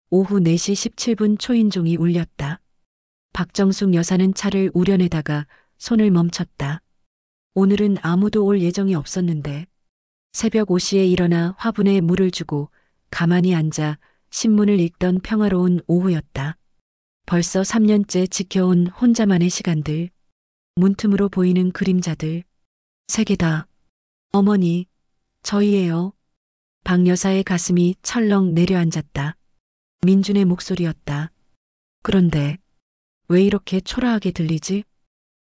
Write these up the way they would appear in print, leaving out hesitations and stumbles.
오후 4시 17분 초인종이 울렸다. 박정숙 여사는 차를 우려내다가 손을 멈췄다. 오늘은 아무도 올 예정이 없었는데 새벽 5시에 일어나 화분에 물을 주고 가만히 앉아 신문을 읽던 평화로운 오후였다. 벌써 3년째 지켜온 혼자만의 시간들, 문틈으로 보이는 그림자들, 세계다. 어머니, 저희예요. 박 여사의 가슴이 철렁 내려앉았다. 민준의 목소리였다. 그런데 왜 이렇게 초라하게 들리지?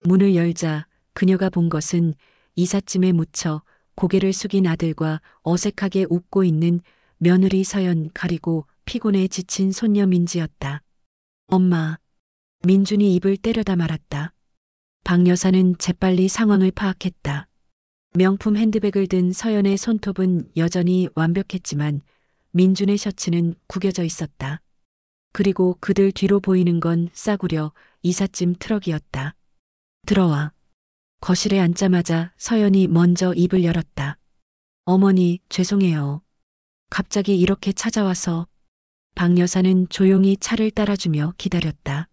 문을 열자 그녀가 본 것은 이삿짐에 묻혀 고개를 숙인 아들과 어색하게 웃고 있는 며느리 서연 그리고 피곤에 지친 손녀 민지였다. 엄마. 민준이 입을 때려다 말았다. 박 여사는 재빨리 상황을 파악했다. 명품 핸드백을 든 서연의 손톱은 여전히 완벽했지만 민준의 셔츠는 구겨져 있었다. 그리고 그들 뒤로 보이는 건 싸구려 이삿짐 트럭이었다. 들어와. 거실에 앉자마자 서연이 먼저 입을 열었다. 어머니, 죄송해요. 갑자기 이렇게 찾아와서. 박 여사는 조용히 차를 따라주며 기다렸다.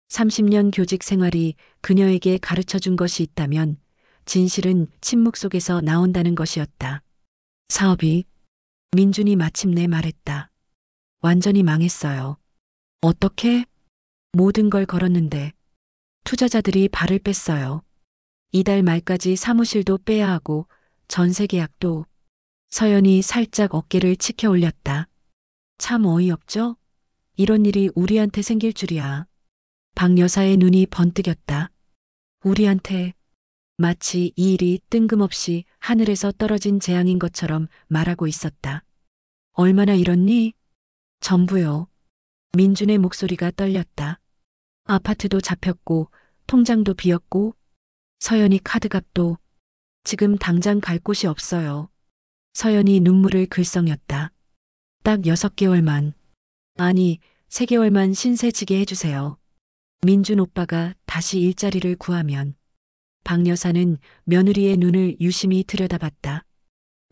30년 교직 생활이 그녀에게 가르쳐 준 것이 있다면 진실은 침묵 속에서 나온다는 것이었다. 사업이. 민준이 마침내 말했다. 완전히 망했어요. 어떻게? 모든 걸 걸었는데 투자자들이 발을 뺐어요. 이달 말까지 사무실도 빼야 하고 전세 계약도. 서연이 살짝 어깨를 치켜 올렸다. 참 어이없죠? 이런 일이 우리한테 생길 줄이야. 박 여사의 눈이 번뜩였다. 우리한테. 마치 이 일이 뜬금없이 하늘에서 떨어진 재앙인 것처럼 말하고 있었다. 얼마나 잃었니? 전부요. 민준의 목소리가 떨렸다. 아파트도 잡혔고 통장도 비었고 서연이 카드값도. 지금 당장 갈 곳이 없어요. 서연이 눈물을 글썽였다. 딱 6개월만. 아니, 3개월만 신세지게 해주세요. 민준 오빠가 다시 일자리를 구하면. 박 여사는 며느리의 눈을 유심히 들여다봤다.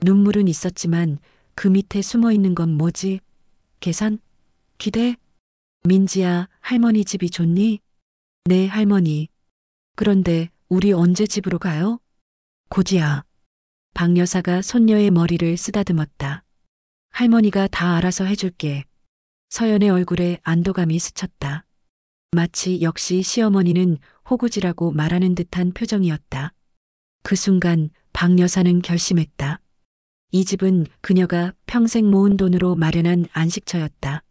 눈물은 있었지만 그 밑에 숨어 있는 건 뭐지? 계산? 기대? 민지야, 할머니 집이 좋니? 네, 할머니. 그런데 우리 언제 집으로 가요? 곧이야. 박 여사가 손녀의 머리를 쓰다듬었다. 할머니가 다 알아서 해줄게. 서연의 얼굴에 안도감이 스쳤다. 마치 역시 시어머니는 호구지라고 말하는 듯한 표정이었다. 그 순간 박 여사는 결심했다. 이 집은 그녀가 평생 모은 돈으로 마련한 안식처였다.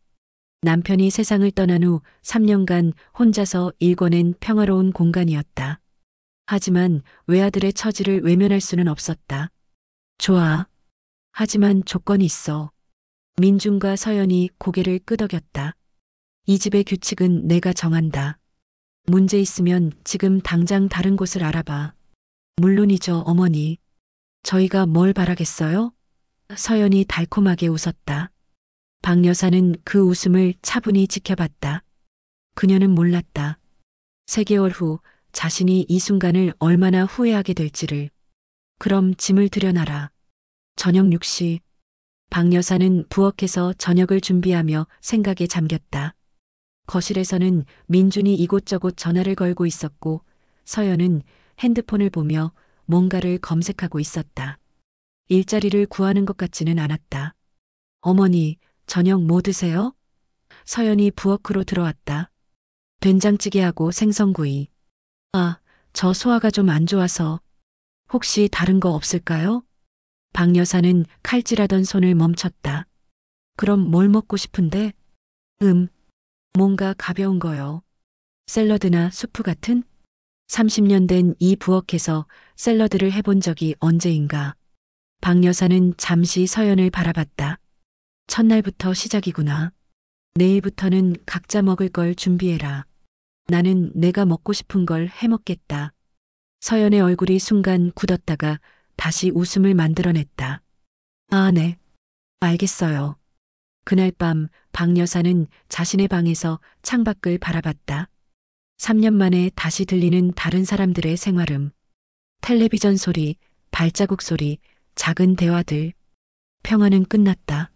남편이 세상을 떠난 후 3년간 혼자서 일궈낸 평화로운 공간이었다. 하지만 외아들의 처지를 외면할 수는 없었다. 좋아. 하지만 조건이 있어. 민준과 서연이 고개를 끄덕였다. 이 집의 규칙은 내가 정한다. 문제 있으면 지금 당장 다른 곳을 알아봐. 물론이죠, 어머니. 저희가 뭘 바라겠어요? 서연이 달콤하게 웃었다. 박 여사는 그 웃음을 차분히 지켜봤다. 그녀는 몰랐다. 3개월 후 자신이 이 순간을 얼마나 후회하게 될지를. 그럼 짐을 들여놔라. 저녁 6시. 박 여사는 부엌에서 저녁을 준비하며 생각에 잠겼다. 거실에서는 민준이 이곳저곳 전화를 걸고 있었고 서연은 핸드폰을 보며 뭔가를 검색하고 있었다. 일자리를 구하는 것 같지는 않았다. 어머니, 저녁 뭐 드세요? 서연이 부엌으로 들어왔다. 된장찌개하고 생선구이. 아, 저 소화가 좀 안 좋아서. 혹시 다른 거 없을까요? 박 여사는 칼질하던 손을 멈췄다. 그럼 뭘 먹고 싶은데? 뭔가 가벼운 거요. 샐러드나 수프 같은? 30년 된 이 부엌에서 샐러드를 해본 적이 언제인가. 박 여사는 잠시 서연을 바라봤다. 첫날부터 시작이구나. 내일부터는 각자 먹을 걸 준비해라. 나는 내가 먹고 싶은 걸 해먹겠다. 서연의 얼굴이 순간 굳었다가 다시 웃음을 만들어냈다. 아, 네. 알겠어요. 그날 밤 박 여사는 자신의 방에서 창밖을 바라봤다. 3년 만에 다시 들리는 다른 사람들의 생활음. 텔레비전 소리, 발자국 소리, 작은 대화들. 평화는 끝났다.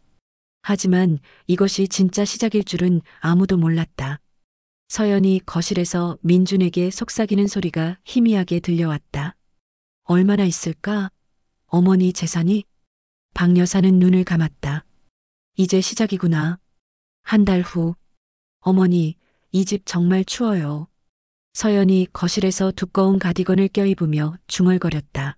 하지만 이것이 진짜 시작일 줄은 아무도 몰랐다. 서연이 거실에서 민준에게 속삭이는 소리가 희미하게 들려왔다. 얼마나 있을까? 어머니 재산이? 박 여사는 눈을 감았다. 이제 시작이구나. 한 달 후. 어머니, 이 집 정말 추워요. 서연이 거실에서 두꺼운 가디건을 껴입으며 중얼거렸다.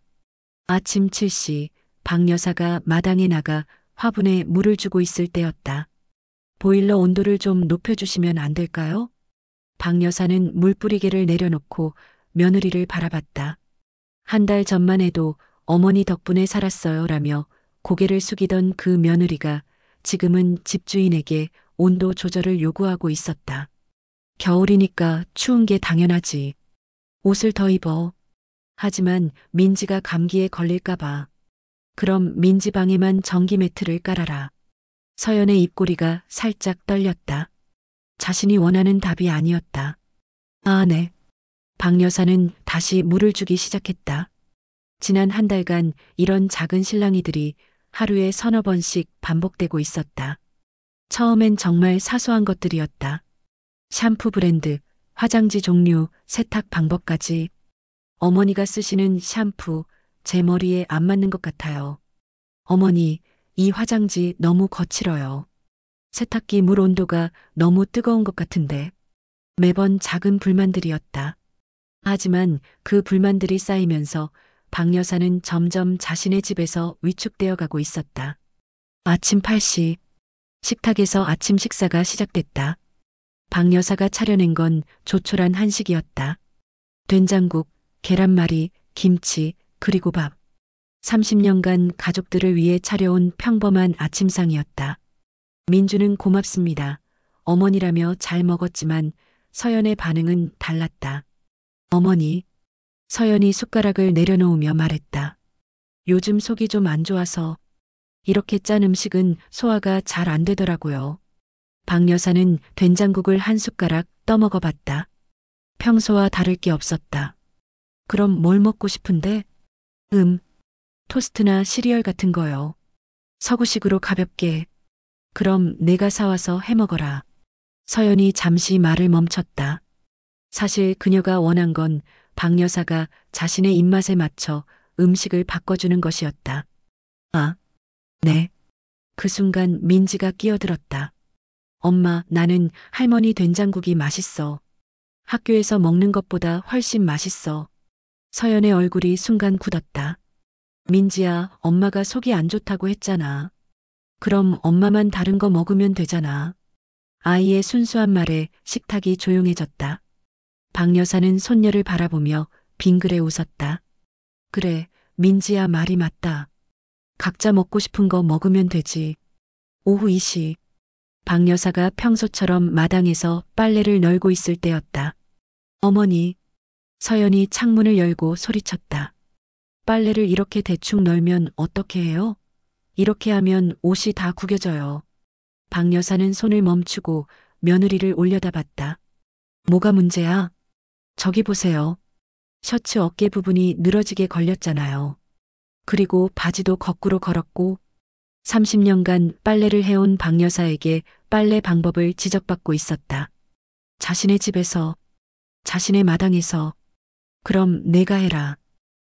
아침 7시, 박 여사가 마당에 나가 화분에 물을 주고 있을 때였다. 보일러 온도를 좀 높여주시면 안 될까요? 박 여사는 물뿌리개를 내려놓고 며느리를 바라봤다. 한 달 전만 해도 어머니 덕분에 살았어요 라며 고개를 숙이던 그 며느리가 지금은 집주인에게 온도 조절을 요구하고 있었다. 겨울이니까 추운 게 당연하지. 옷을 더 입어. 하지만 민지가 감기에 걸릴까봐. 그럼 민지 방에만 전기 매트를 깔아라. 서연의 입꼬리가 살짝 떨렸다. 자신이 원하는 답이 아니었다. 아, 네. 박 여사는 다시 물을 주기 시작했다. 지난 한 달간 이런 작은 실랑이들이 하루에 서너 번씩 반복되고 있었다. 처음엔 정말 사소한 것들이었다. 샴푸 브랜드, 화장지 종류, 세탁 방법까지. 어머니가 쓰시는 샴푸, 제 머리에 안 맞는 것 같아요. 어머니, 이 화장지 너무 거칠어요. 세탁기 물 온도가 너무 뜨거운 것 같은데. 매번 작은 불만들이었다. 하지만 그 불만들이 쌓이면서 박 여사는 점점 자신의 집에서 위축되어 가고 있었다. 아침 8시, 식탁에서 아침 식사가 시작됐다. 박 여사가 차려낸 건 조촐한 한식이었다. 된장국, 계란말이, 김치, 그리고 밥. 30년간 가족들을 위해 차려온 평범한 아침상이었다. 민주는 고맙습니다. 어머니라며 잘 먹었지만 서연의 반응은 달랐다. 어머니. 서연이 숟가락을 내려놓으며 말했다. 요즘 속이 좀 안 좋아서 이렇게 짠 음식은 소화가 잘 안 되더라고요. 박 여사는 된장국을 한 숟가락 떠먹어 봤다. 평소와 다를 게 없었다. 그럼 뭘 먹고 싶은데? 토스트나 시리얼 같은 거요. 서구식으로 가볍게. 그럼 내가 사와서 해 먹어라. 서연이 잠시 말을 멈췄다. 사실 그녀가 원한 건 박 여사가 자신의 입맛에 맞춰 음식을 바꿔주는 것이었다. 아, 네. 그 순간 민지가 끼어들었다. 엄마, 나는 할머니 된장국이 맛있어. 학교에서 먹는 것보다 훨씬 맛있어. 서연의 얼굴이 순간 굳었다. 민지야, 엄마가 속이 안 좋다고 했잖아. 그럼 엄마만 다른 거 먹으면 되잖아. 아이의 순수한 말에 식탁이 조용해졌다. 박 여사는 손녀를 바라보며 빙그레 웃었다. 그래, 민지야 말이 맞다. 각자 먹고 싶은 거 먹으면 되지. 오후 2시. 박 여사가 평소처럼 마당에서 빨래를 널고 있을 때였다. 어머니. 서연이 창문을 열고 소리쳤다. 빨래를 이렇게 대충 널면 어떻게 해요? 이렇게 하면 옷이 다 구겨져요. 박 여사는 손을 멈추고 며느리를 올려다봤다. 뭐가 문제야? 저기 보세요. 셔츠 어깨 부분이 늘어지게 걸렸잖아요. 그리고 바지도 거꾸로 걸었고 30년간 빨래를 해온 박 여사에게 빨래 방법을 지적받고 있었다. 자신의 집에서, 자신의 마당에서. 그럼 내가 해라.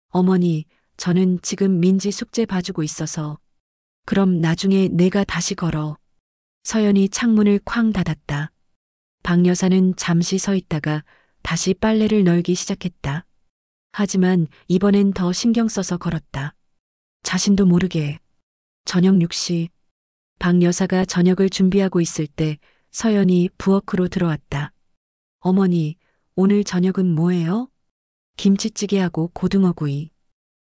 어머니, 저는 지금 민지 숙제 봐주고 있어서. 그럼 나중에 내가 다시 걸어. 서연이 창문을 쾅 닫았다. 박 여사는 잠시 서 있다가 다시 빨래를 널기 시작했다. 하지만 이번엔 더 신경 써서 걸었다. 자신도 모르게. 저녁 6시. 박 여사가 저녁을 준비하고 있을 때 서연이 부엌으로 들어왔다. 어머니, 오늘 저녁은 뭐예요? 김치찌개하고 고등어구이.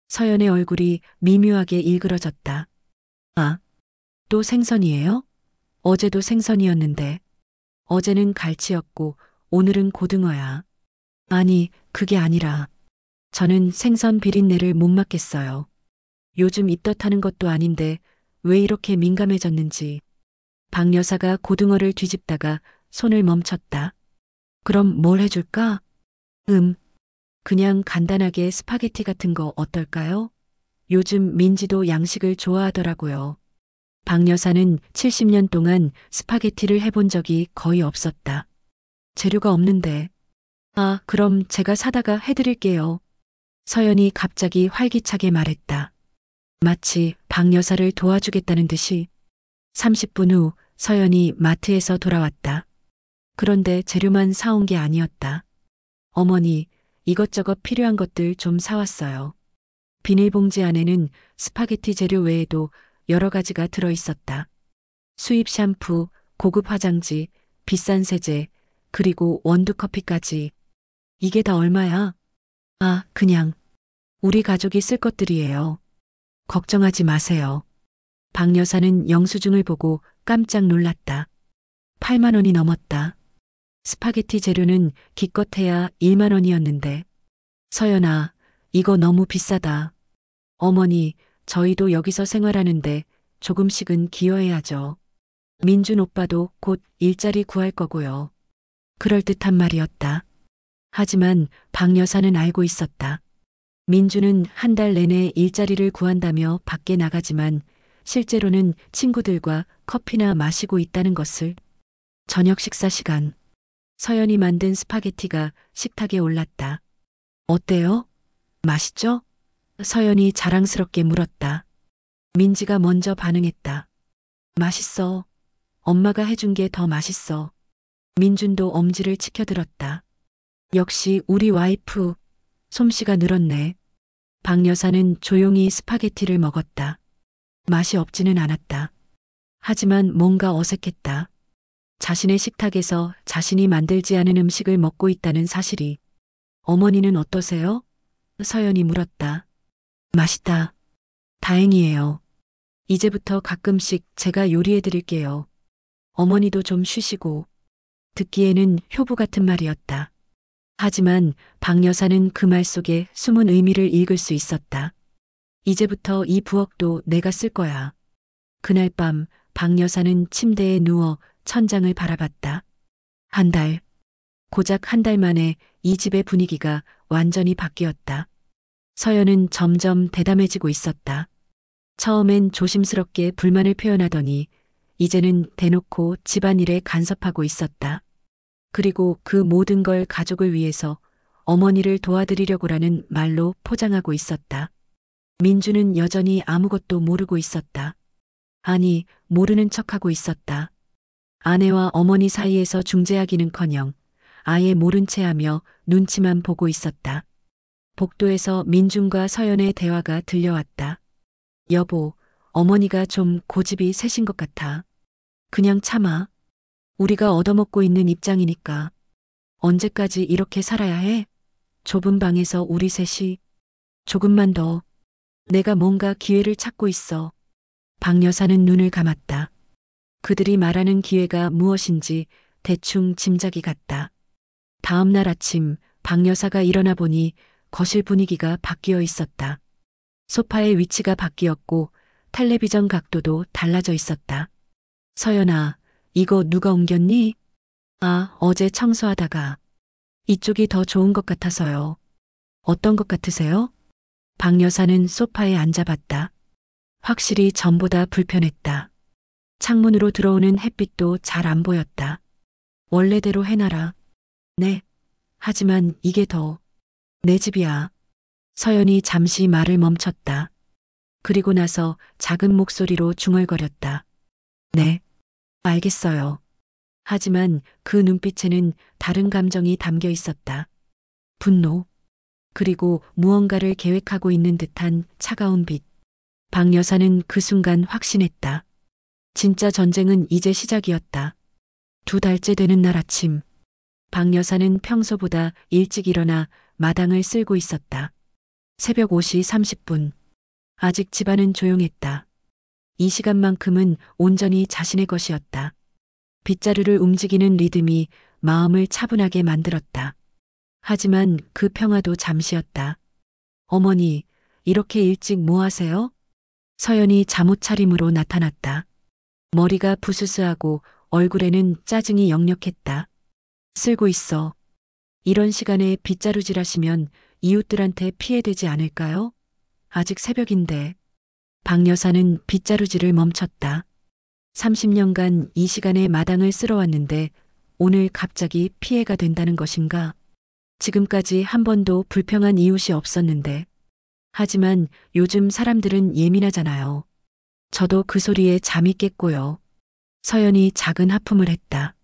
서연의 얼굴이 미묘하게 일그러졌다. 아, 또 생선이에요? 어제도 생선이었는데. 어제는 갈치였고 오늘은 고등어야. 아니, 그게 아니라 저는 생선 비린내를 못 맡겠어요. 요즘 입덧하는 것도 아닌데 왜 이렇게 민감해졌는지. 박 여사가 고등어를 뒤집다가 손을 멈췄다. 그럼 뭘 해줄까? 그냥 간단하게 스파게티 같은 거 어떨까요? 요즘 민지도 양식을 좋아하더라고요. 박 여사는 70년 동안 스파게티를 해본 적이 거의 없었다. 재료가 없는데. 아, 그럼 제가 사다가 해드릴게요. 서연이 갑자기 활기차게 말했다. 마치 박 여사를 도와주겠다는 듯이. 30분 후 서연이 마트에서 돌아왔다. 그런데 재료만 사온 게 아니었다. 어머니, 이것저것 필요한 것들 좀 사왔어요. 비닐봉지 안에는 스파게티 재료 외에도 여러 가지가 들어 있었다. 수입 샴푸, 고급 화장지, 비싼 세제, 그리고 원두커피까지. 이게 다 얼마야? 아, 그냥 우리 가족이 쓸 것들이에요. 걱정하지 마세요. 박 여사는 영수증을 보고 깜짝 놀랐다. 8만 원이 넘었다. 스파게티 재료는 기껏해야 1만 원이었는데. 서연아, 이거 너무 비싸다. 어머니, 저희도 여기서 생활하는데 조금씩은 기여해야죠. 민준 오빠도 곧 일자리 구할 거고요. 그럴듯한 말이었다. 하지만 박 여사는 알고 있었다. 민준은 한 달 내내 일자리를 구한다며 밖에 나가지만 실제로는 친구들과 커피나 마시고 있다는 것을. 저녁 식사 시간. 서연이 만든 스파게티가 식탁에 올랐다. 어때요? 맛있죠? 서연이 자랑스럽게 물었다. 민지가 먼저 반응했다. 맛있어. 엄마가 해준 게 더 맛있어. 민준도 엄지를 치켜들었다. 역시 우리 와이프. 솜씨가 늘었네. 박 여사는 조용히 스파게티를 먹었다. 맛이 없지는 않았다. 하지만 뭔가 어색했다. 자신의 식탁에서 자신이 만들지 않은 음식을 먹고 있다는 사실이. 어머니는 어떠세요? 서연이 물었다. 맛있다. 다행이에요. 이제부터 가끔씩 제가 요리해 드릴게요. 어머니도 좀 쉬시고. 듣기에는 효부 같은 말이었다. 하지만 박 여사는 그 말 속에 숨은 의미를 읽을 수 있었다. 이제부터 이 부엌도 내가 쓸 거야. 그날 밤 박 여사는 침대에 누워 천장을 바라봤다. 한 달. 고작 한 달 만에 이 집의 분위기가 완전히 바뀌었다. 서연은 점점 대담해지고 있었다. 처음엔 조심스럽게 불만을 표현하더니 이제는 대놓고 집안일에 간섭하고 있었다. 그리고 그 모든 걸 가족을 위해서 어머니를 도와드리려고라는 말로 포장하고 있었다. 민주는 여전히 아무것도 모르고 있었다. 아니, 모르는 척하고 있었다. 아내와 어머니 사이에서 중재하기는커녕 아예 모른 체하며 눈치만 보고 있었다. 복도에서 민준과 서연의 대화가 들려왔다. 여보, 어머니가 좀 고집이 세신 것 같아. 그냥 참아. 우리가 얻어먹고 있는 입장이니까. 언제까지 이렇게 살아야 해? 좁은 방에서 우리 셋이. 조금만 더. 내가 뭔가 기회를 찾고 있어. 박 여사는 눈을 감았다. 그들이 말하는 기회가 무엇인지 대충 짐작이 갔다. 다음 날 아침 박 여사가 일어나 보니 거실 분위기가 바뀌어 있었다. 소파의 위치가 바뀌었고 텔레비전 각도도 달라져 있었다. 서연아, 이거 누가 옮겼니? 아, 어제 청소하다가. 이쪽이 더 좋은 것 같아서요. 어떤 것 같으세요? 박 여사는 소파에 앉아봤다. 확실히 전보다 불편했다. 창문으로 들어오는 햇빛도 잘 안 보였다. 원래대로 해놔라. 네. 하지만 이게 더. 내 집이야. 서연이 잠시 말을 멈췄다. 그리고 나서 작은 목소리로 중얼거렸다. 네. 알겠어요. 하지만 그 눈빛에는 다른 감정이 담겨 있었다. 분노. 그리고 무언가를 계획하고 있는 듯한 차가운 빛. 박 여사는 그 순간 확신했다. 진짜 전쟁은 이제 시작이었다. 2달째 되는 날 아침. 박 여사는 평소보다 일찍 일어나 마당을 쓸고 있었다. 새벽 5시 30분. 아직 집안은 조용했다. 이 시간만큼은 온전히 자신의 것이었다. 빗자루를 움직이는 리듬이 마음을 차분하게 만들었다. 하지만 그 평화도 잠시였다. 어머니, 이렇게 일찍 뭐 하세요? 서연이 잠옷 차림으로 나타났다. 머리가 부스스하고 얼굴에는 짜증이 역력했다. 쓸고 있어. 이런 시간에 빗자루질 하시면 이웃들한테 피해되지 않을까요? 아직 새벽인데. 박 여사는 빗자루질을 멈췄다. 30년간 이 시간에 마당을 쓸어왔는데 오늘 갑자기 피해가 된다는 것인가? 지금까지 한 번도 불평한 이웃이 없었는데. 하지만 요즘 사람들은 예민하잖아요. 저도 그 소리에 잠이 깼고요. 서연이 작은 하품을 했다.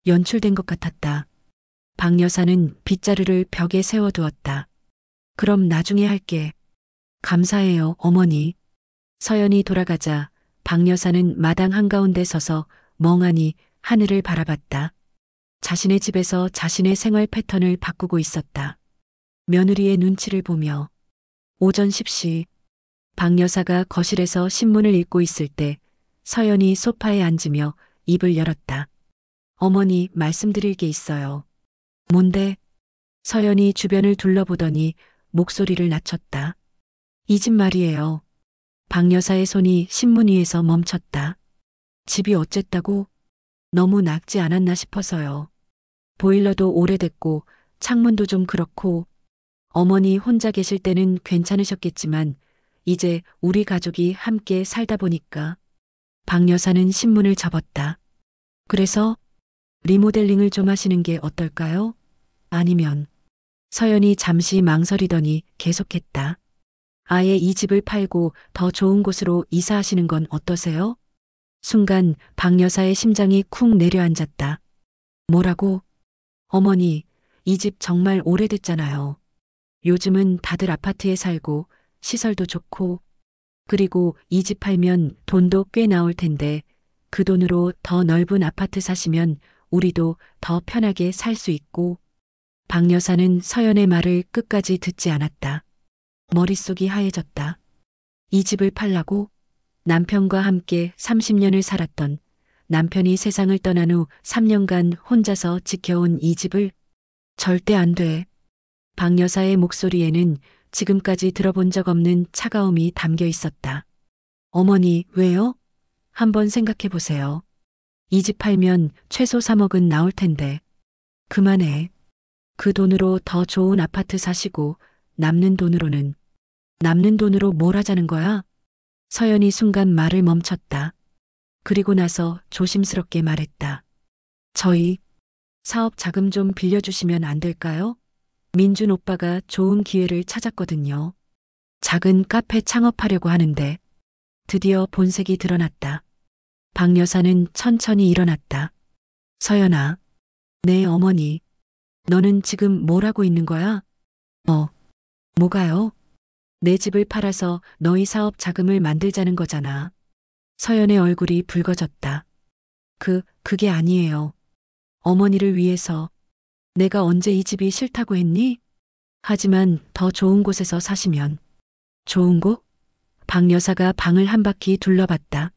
연출된 것 같았다. 박 여사는 빗자루를 벽에 세워두었다. 그럼 나중에 할게. 감사해요, 어머니. 서연이 돌아가자 박 여사는 마당 한가운데 서서 멍하니 하늘을 바라봤다. 자신의 집에서 자신의 생활 패턴을 바꾸고 있었다. 며느리의 눈치를 보며 오전 10시 박 여사가 거실에서 신문을 읽고 있을 때 서연이 소파에 앉으며 입을 열었다. 어머니, 말씀드릴 게 있어요. 뭔데? 서연이 주변을 둘러보더니 목소리를 낮췄다. 이 집 말이에요. 박 여사의 손이 신문 위에서 멈췄다. 집이 어쨌다고? 너무 낡지 않았나 싶어서요. 보일러도 오래됐고 창문도 좀 그렇고 어머니 혼자 계실 때는 괜찮으셨겠지만 이제 우리 가족이 함께 살다 보니까. 박 여사는 신문을 접었다. 그래서 리모델링을 좀 하시는 게 어떨까요? 아니면 서연이 잠시 망설이더니 계속했다. 아예 이 집을 팔고 더 좋은 곳으로 이사하시는 건 어떠세요? 순간 박 여사의 심장이 쿵 내려앉았다. 뭐라고? 어머니, 이 집 정말 오래됐잖아요. 요즘은 다들 아파트에 살고 시설도 좋고 그리고 이 집 팔면 돈도 꽤 나올 텐데 그 돈으로 더 넓은 아파트 사시면 우리도 더 편하게 살 수 있고. 박 여사는 서연의 말을 끝까지 듣지 않았다. 머릿속이 하얘졌다. 이 집을 팔라고? 남편과 함께 30년을 살았던 남편이 세상을 떠난 후 3년간 혼자서 지켜온 이 집을? 절대 안 돼. 박 여사의 목소리에는 지금까지 들어본 적 없는 차가움이 담겨 있었다. 어머니, 왜요? 한번 생각해 보세요. 이 집 팔면 최소 3억은 나올 텐데. 그만해. 그 돈으로 더 좋은 아파트 사시고 남는 돈으로 뭘 하자는 거야? 서연이 순간 말을 멈췄다. 그리고 나서 조심스럽게 말했다. 저희 사업 자금 좀 빌려주시면 안 될까요? 민준 오빠가 좋은 기회를 찾았거든요. 작은 카페 창업하려고 하는데 드디어 본색이 드러났다. 박 여사는 천천히 일어났다. 서연아, 네 어머니. 너는 지금 뭘 하고 있는 거야? 뭐가요? 내 집을 팔아서 너희 사업 자금을 만들자는 거잖아. 서연의 얼굴이 붉어졌다. 그게 아니에요. 어머니를 위해서. 내가 언제 이 집이 싫다고 했니? 하지만 더 좋은 곳에서 사시면. 좋은 곳? 박 여사가 방을 한 바퀴 둘러봤다.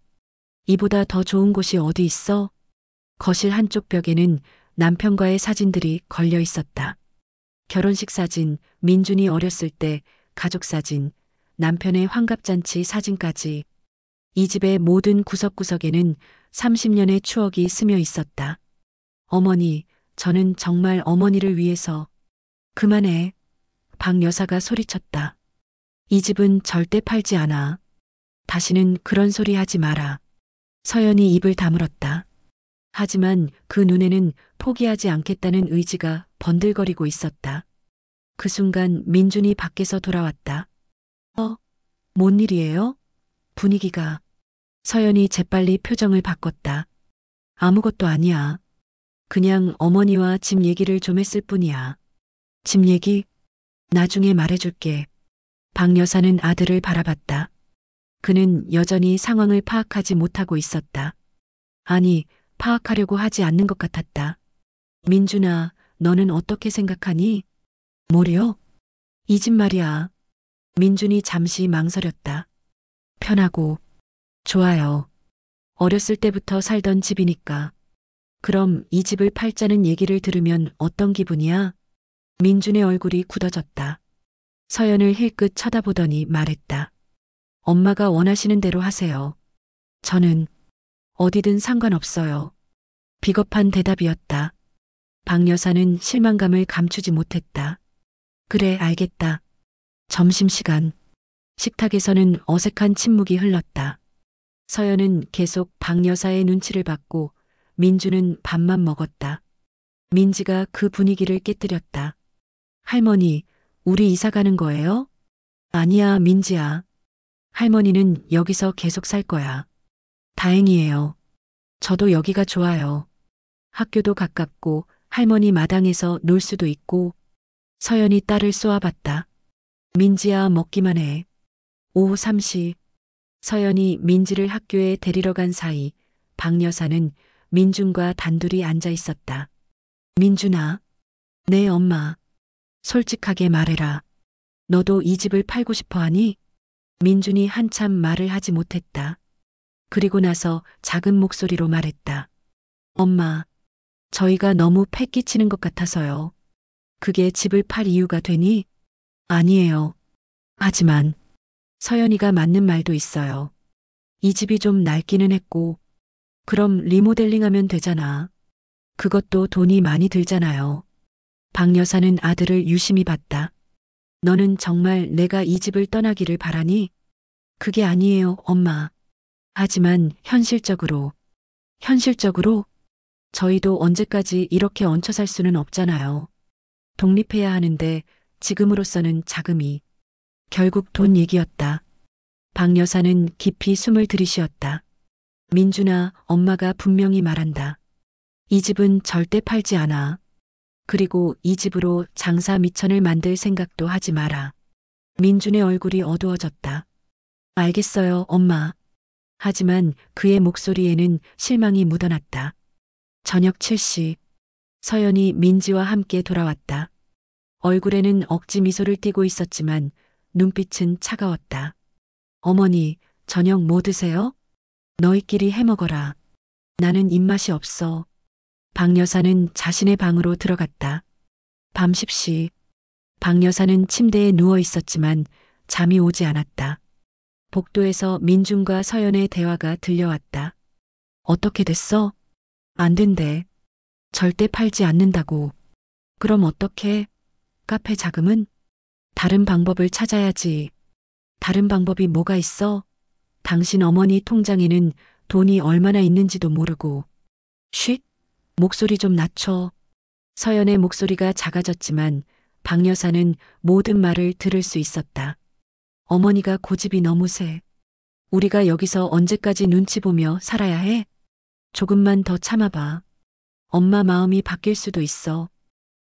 이보다 더 좋은 곳이 어디 있어? 거실 한쪽 벽에는 남편과의 사진들이 걸려 있었다. 결혼식 사진, 민준이 어렸을 때 가족 사진, 남편의 환갑잔치 사진까지. 이 집의 모든 구석구석에는 30년의 추억이 스며 있었다. 어머니, 저는 정말 어머니를 위해서. 그만해. 박 여사가 소리쳤다. 이 집은 절대 팔지 않아. 다시는 그런 소리 하지 마라. 서연이 입을 다물었다. 하지만 그 눈에는 포기하지 않겠다는 의지가 번들거리고 있었다. 그 순간 민준이 밖에서 돌아왔다. 뭔 일이에요? 분위기가. 서연이 재빨리 표정을 바꿨다. 아무것도 아니야. 그냥 어머니와 집 얘기를 좀 했을 뿐이야. 집 얘기? 나중에 말해줄게. 박 여사는 아들을 바라봤다. 그는 여전히 상황을 파악하지 못하고 있었다. 아니, 파악하려고 하지 않는 것 같았다. 민준아, 너는 어떻게 생각하니? 뭐려? 이 집 말이야. 민준이 잠시 망설였다. 편하고, 좋아요. 어렸을 때부터 살던 집이니까. 그럼 이 집을 팔자는 얘기를 들으면 어떤 기분이야? 민준의 얼굴이 굳어졌다. 서연을 힐끗 쳐다보더니 말했다. 엄마가 원하시는 대로 하세요. 저는 어디든 상관없어요. 비겁한 대답이었다. 박 여사는 실망감을 감추지 못했다. 그래, 알겠다. 점심시간. 식탁에서는 어색한 침묵이 흘렀다. 서연은 계속 박 여사의 눈치를 받고 민주는 밥만 먹었다. 민지가 그 분위기를 깨뜨렸다. 할머니, 우리 이사 가는 거예요? 아니야, 민지야. 할머니는 여기서 계속 살 거야. 다행이에요. 저도 여기가 좋아요. 학교도 가깝고 할머니 마당에서 놀 수도 있고. 서연이 딸을 쏘아봤다. 민지야, 먹기만 해. 오후 3시. 서연이 민지를 학교에 데리러 간 사이 박 여사는 민준과 단둘이 앉아 있었다. 민준아. 네, 엄마. 솔직하게 말해라. 너도 이 집을 팔고 싶어 하니? 민준이 한참 말을 하지 못했다. 그리고 나서 작은 목소리로 말했다. 엄마, 저희가 너무 패 끼치는 것 같아서요. 그게 집을 팔 이유가 되니? 아니에요. 하지만 서연이가 맞는 말도 있어요. 이 집이 좀 낡기는 했고, 그럼 리모델링하면 되잖아. 그것도 돈이 많이 들잖아요. 박 여사는 아들을 유심히 봤다. 너는 정말 내가 이 집을 떠나기를 바라니? 그게 아니에요, 엄마. 하지만 현실적으로 저희도 언제까지 이렇게 얹혀 살 수는 없잖아요. 독립해야 하는데 지금으로서는 자금이 결국 돈 얘기였다. 박 여사는 깊이 숨을 들이쉬었다. 민준아, 엄마가 분명히 말한다. 이 집은 절대 팔지 않아. 그리고 이 집으로 장사 미천을 만들 생각도 하지 마라. 민준의 얼굴이 어두워졌다. 알겠어요, 엄마. 하지만 그의 목소리에는 실망이 묻어났다. 저녁 7시. 서연이 민지와 함께 돌아왔다. 얼굴에는 억지 미소를 띠고 있었지만 눈빛은 차가웠다. 어머니, 저녁 뭐 드세요? 너희끼리 해 먹어라. 나는 입맛이 없어. 박 여사는 자신의 방으로 들어갔다. 밤 10시. 박 여사는 침대에 누워 있었지만 잠이 오지 않았다. 복도에서 민준과 서연의 대화가 들려왔다. 어떻게 됐어? 안 된대. 절대 팔지 않는다고. 그럼 어떻게? 카페 자금은? 다른 방법을 찾아야지. 다른 방법이 뭐가 있어? 당신 어머니 통장에는 돈이 얼마나 있는지도 모르고. 쉿! 목소리 좀 낮춰. 서연의 목소리가 작아졌지만 박 여사는 모든 말을 들을 수 있었다. 어머니가 고집이 너무 세. 우리가 여기서 언제까지 눈치 보며 살아야 해? 조금만 더 참아봐. 엄마 마음이 바뀔 수도 있어.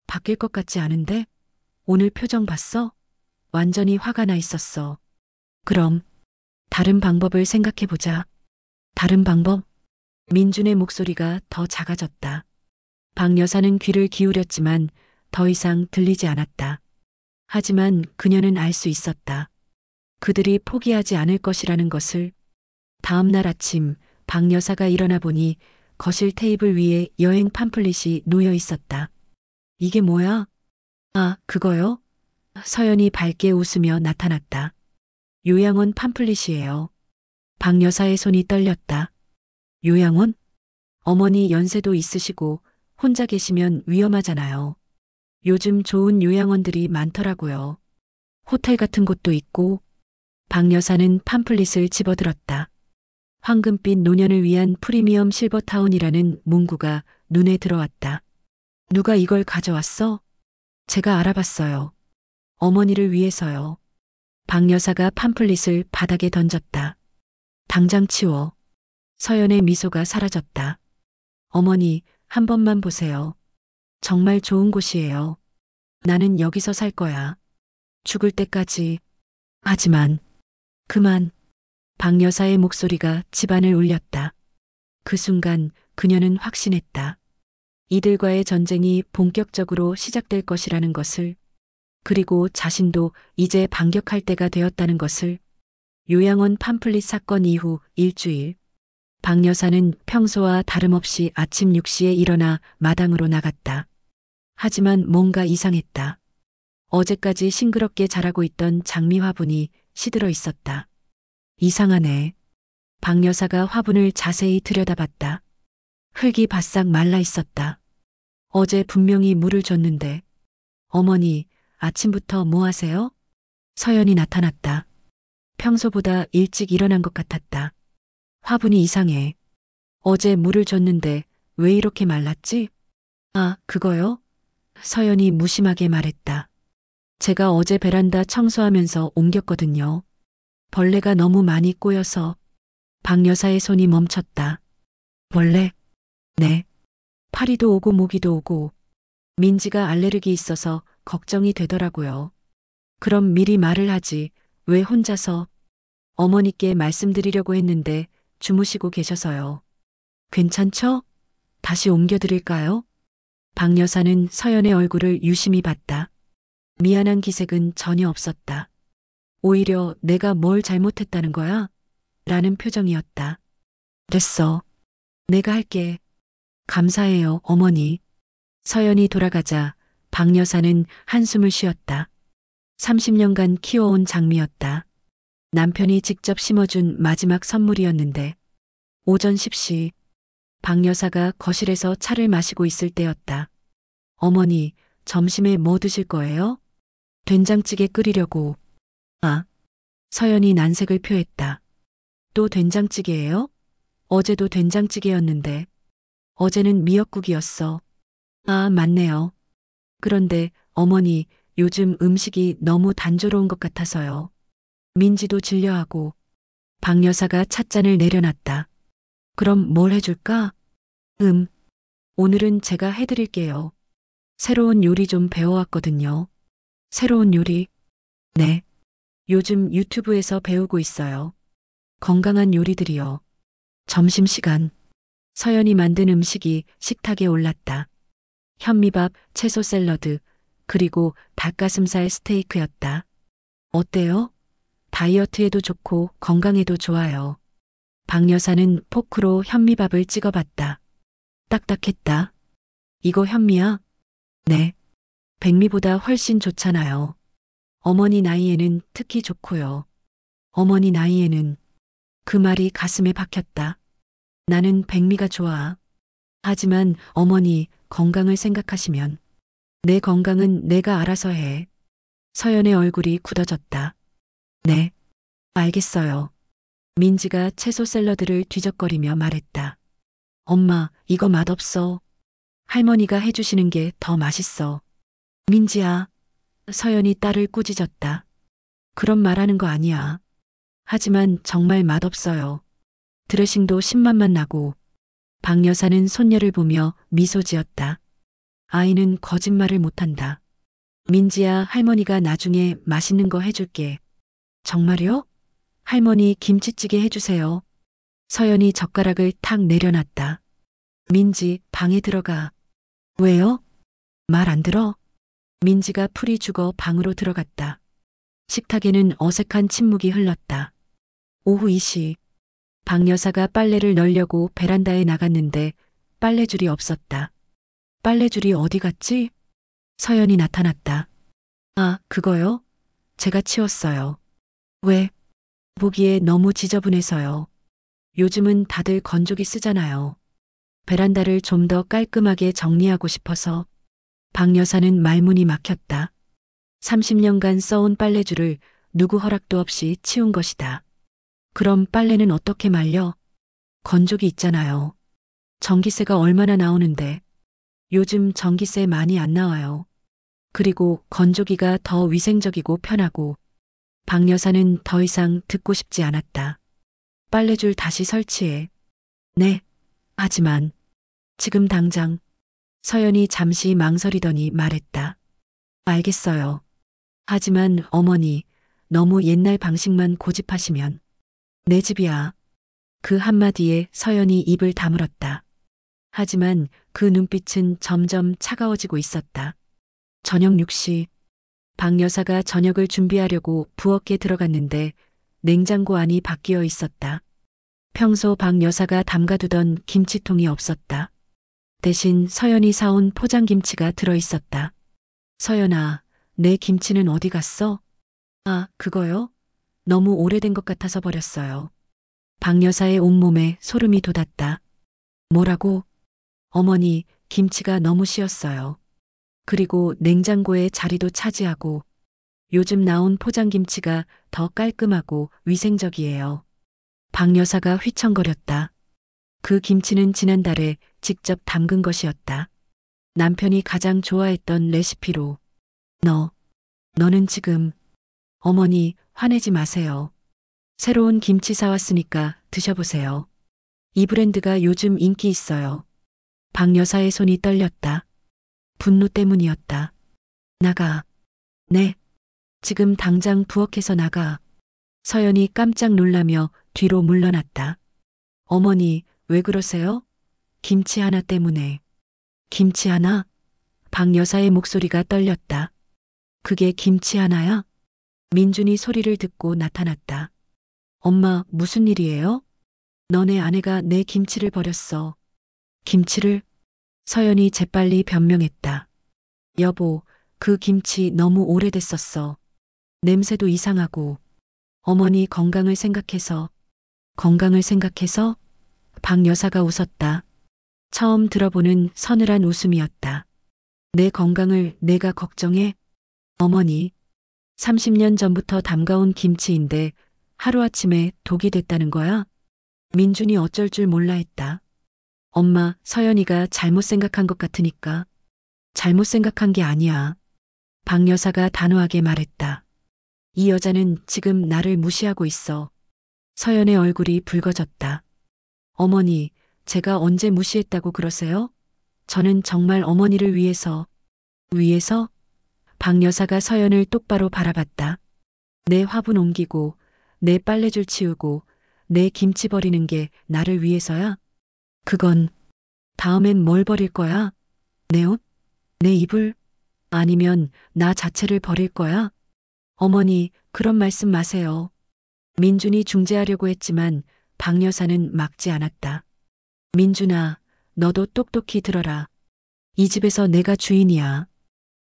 바뀔 것 같지 않은데? 오늘 표정 봤어? 완전히 화가 나 있었어. 그럼 다른 방법을 생각해보자. 다른 방법? 민준의 목소리가 더 작아졌다. 박 여사는 귀를 기울였지만 더 이상 들리지 않았다. 하지만 그녀는 알 수 있었다. 그들이 포기하지 않을 것이라는 것을. 다음 날 아침 박 여사가 일어나 보니 거실 테이블 위에 여행 팜플릿이 놓여 있었다. 이게 뭐야? 아, 그거요? 서연이 밝게 웃으며 나타났다. 요양원 팜플릿이에요. 박 여사의 손이 떨렸다. 요양원? 어머니 연세도 있으시고 혼자 계시면 위험하잖아요. 요즘 좋은 요양원들이 많더라고요. 호텔 같은 곳도 있고. 박 여사는 팜플릿을 집어들었다. 황금빛 노년을 위한 프리미엄 실버타운이라는 문구가 눈에 들어왔다. 누가 이걸 가져왔어? 제가 알아봤어요. 어머니를 위해서요. 박 여사가 팜플릿을 바닥에 던졌다. 당장 치워. 서연의 미소가 사라졌다. 어머니, 한 번만 보세요. 정말 좋은 곳이에요. 나는 여기서 살 거야. 죽을 때까지. 하지만 그만. 박 여사의 목소리가 집안을 울렸다. 그 순간 그녀는 확신했다. 이들과의 전쟁이 본격적으로 시작될 것이라는 것을. 그리고 자신도 이제 반격할 때가 되었다는 것을. 요양원 팜플릿 사건 이후 일주일. 박 여사는 평소와 다름없이 아침 6시에 일어나 마당으로 나갔다. 하지만 뭔가 이상했다. 어제까지 싱그럽게 자라고 있던 장미 화분이 시들어 있었다. 이상하네. 박 여사가 화분을 자세히 들여다봤다. 흙이 바싹 말라 있었다. 어제 분명히 물을 줬는데. 어머니, 아침부터 뭐 하세요? 서연이 나타났다. 평소보다 일찍 일어난 것 같았다. 화분이 이상해. 어제 물을 줬는데 왜 이렇게 말랐지? 아, 그거요? 서연이 무심하게 말했다. 제가 어제 베란다 청소하면서 옮겼거든요. 벌레가 너무 많이 꼬여서. 박 여사의 손이 멈췄다. 벌레? 네. 파리도 오고 모기도 오고. 민지가 알레르기 있어서 걱정이 되더라고요. 그럼 미리 말을 하지. 왜 혼자서? 어머니께 말씀드리려고 했는데 주무시고 계셔서요. 괜찮죠? 다시 옮겨드릴까요? 박 여사는 서연의 얼굴을 유심히 봤다. 미안한 기색은 전혀 없었다. 오히려 내가 뭘 잘못했다는 거야? 라는 표정이었다. 됐어. 내가 할게. 감사해요, 어머니. 서연이 돌아가자 박 여사는 한숨을 쉬었다. 30년간 키워온 장미였다. 남편이 직접 심어준 마지막 선물이었는데 오전 10시 박 여사가 거실에서 차를 마시고 있을 때였다. 어머니, 점심에 뭐 드실 거예요? 된장찌개 끓이려고. 아, 서연이 난색을 표했다. 또 된장찌개예요? 어제도 된장찌개였는데. 어제는 미역국이었어. 아, 맞네요. 그런데 어머니, 요즘 음식이 너무 단조로운 것 같아서요. 민지도 질려하고. 박 여사가 찻잔을 내려놨다. 그럼 뭘 해줄까? 오늘은 제가 해드릴게요. 새로운 요리 좀 배워왔거든요. 새로운 요리? 네. 요즘 유튜브에서 배우고 있어요. 건강한 요리들이요. 점심시간. 서연이 만든 음식이 식탁에 올랐다. 현미밥, 채소 샐러드, 그리고 닭가슴살 스테이크였다. 어때요? 다이어트에도 좋고 건강에도 좋아요. 박 여사는 포크로 현미밥을 찍어봤다. 딱딱했다. 이거 현미야? 네. 백미보다 훨씬 좋잖아요. 어머니 나이에는 특히 좋고요. 어머니 나이에는 그 말이 가슴에 박혔다. 나는 백미가 좋아. 하지만 어머니 건강을 생각하시면 내 건강은 내가 알아서 해. 서연의 얼굴이 굳어졌다. 네, 알겠어요. 민지가 채소 샐러드를 뒤적거리며 말했다. 엄마, 이거 맛없어. 할머니가 해주시는 게 더 맛있어. 민지야. 서연이 딸을 꾸짖었다. 그런 말하는 거 아니야. 하지만 정말 맛없어요. 드레싱도 신맛만 나고. 박 여사는 손녀를 보며 미소 지었다. 아이는 거짓말을 못한다. 민지야, 할머니가 나중에 맛있는 거 해줄게. 정말요? 할머니 김치찌개 해주세요. 서연이 젓가락을 탁 내려놨다. 민지, 방에 들어가. 왜요? 말 안 들어? 민지가 풀이 죽어 방으로 들어갔다. 식탁에는 어색한 침묵이 흘렀다. 오후 2시. 박 여사가 빨래를 널려고 베란다에 나갔는데 빨래줄이 없었다. 빨래줄이 어디 갔지? 서연이 나타났다. 아, 그거요? 제가 치웠어요. 왜? 보기에 너무 지저분해서요. 요즘은 다들 건조기 쓰잖아요. 베란다를 좀 더 깔끔하게 정리하고 싶어서. 박 여사는 말문이 막혔다. 30년간 써온 빨래줄을 누구 허락도 없이 치운 것이다. 그럼 빨래는 어떻게 말려? 건조기 있잖아요. 전기세가 얼마나 나오는데. 요즘 전기세 많이 안 나와요. 그리고 건조기가 더 위생적이고 편하고. 박 여사는 더 이상 듣고 싶지 않았다. 빨래줄 다시 설치해. 네. 하지만 지금 당장. 서연이 잠시 망설이더니 말했다. 알겠어요. 하지만 어머니, 너무 옛날 방식만 고집하시면. 내 집이야. 그 한마디에 서연이 입을 다물었다. 하지만 그 눈빛은 점점 차가워지고 있었다. 저녁 6시. 박 여사가 저녁을 준비하려고 부엌에 들어갔는데 냉장고 안이 바뀌어 있었다. 평소 박 여사가 담가두던 김치통이 없었다. 대신 서연이 사온 포장김치가 들어있었다. 서연아, 내 김치는 어디 갔어? 아, 그거요? 너무 오래된 것 같아서 버렸어요. 박 여사의 온몸에 소름이 돋았다. 뭐라고? 어머니, 김치가 너무 쉬었어요. 그리고 냉장고의 자리도 차지하고 요즘 나온 포장김치가 더 깔끔하고 위생적이에요. 박 여사가 휘청거렸다. 그 김치는 지난달에 직접 담근 것이었다. 남편이 가장 좋아했던 레시피로. 너는 지금. 어머니, 화내지 마세요. 새로운 김치 사왔으니까 드셔보세요. 이 브랜드가 요즘 인기 있어요. 박 여사의 손이 떨렸다. 분노 때문이었다. 나가. 네. 지금 당장 부엌에서 나가. 서연이 깜짝 놀라며 뒤로 물러났다. 어머니, 왜 그러세요? 김치 하나 때문에. 김치 하나? 박 여사의 목소리가 떨렸다. 그게 김치 하나야? 민준이 소리를 듣고 나타났다. 엄마, 무슨 일이에요? 너네 아내가 내 김치를 버렸어. 김치를? 서연이 재빨리 변명했다. 여보, 그 김치 너무 오래됐었어. 냄새도 이상하고. 어머니 건강을 생각해서. 건강을 생각해서? 박 여사가 웃었다. 처음 들어보는 서늘한 웃음이었다. 내 건강을 내가 걱정해? 어머니, 30년 전부터 담가온 김치인데 하루아침에 독이 됐다는 거야? 민준이 어쩔 줄 몰라 했다. 엄마, 서연이가 잘못 생각한 것 같으니까. 잘못 생각한 게 아니야. 박 여사가 단호하게 말했다. 이 여자는 지금 나를 무시하고 있어. 서연의 얼굴이 붉어졌다. 어머니, 제가 언제 무시했다고 그러세요? 저는 정말 어머니를 위해서. 위해서? 박 여사가 서연을 똑바로 바라봤다. 내 화분 옮기고, 내 빨래줄 치우고, 내 김치 버리는 게 나를 위해서야? 그건, 다음엔 뭘 버릴 거야? 내 옷? 내 이불? 아니면 나 자체를 버릴 거야? 어머니, 그런 말씀 마세요. 민준이 중재하려고 했지만 박 여사는 막지 않았다. 민준아, 너도 똑똑히 들어라. 이 집에서 내가 주인이야.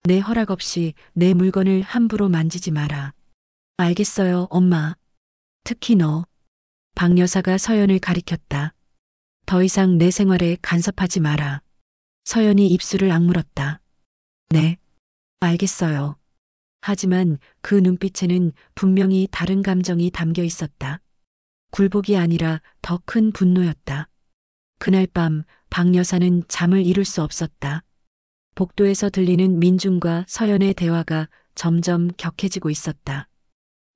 내 허락 없이 내 물건을 함부로 만지지 마라. 알겠어요, 엄마. 특히 너. 박 여사가 서연을 가리켰다. 더 이상 내 생활에 간섭하지 마라. 서연이 입술을 악물었다. 네, 알겠어요. 하지만 그 눈빛에는 분명히 다른 감정이 담겨 있었다. 굴복이 아니라 더 큰 분노였다. 그날 밤 박 여사는 잠을 이룰 수 없었다. 복도에서 들리는 민준과 서연의 대화가 점점 격해지고 있었다.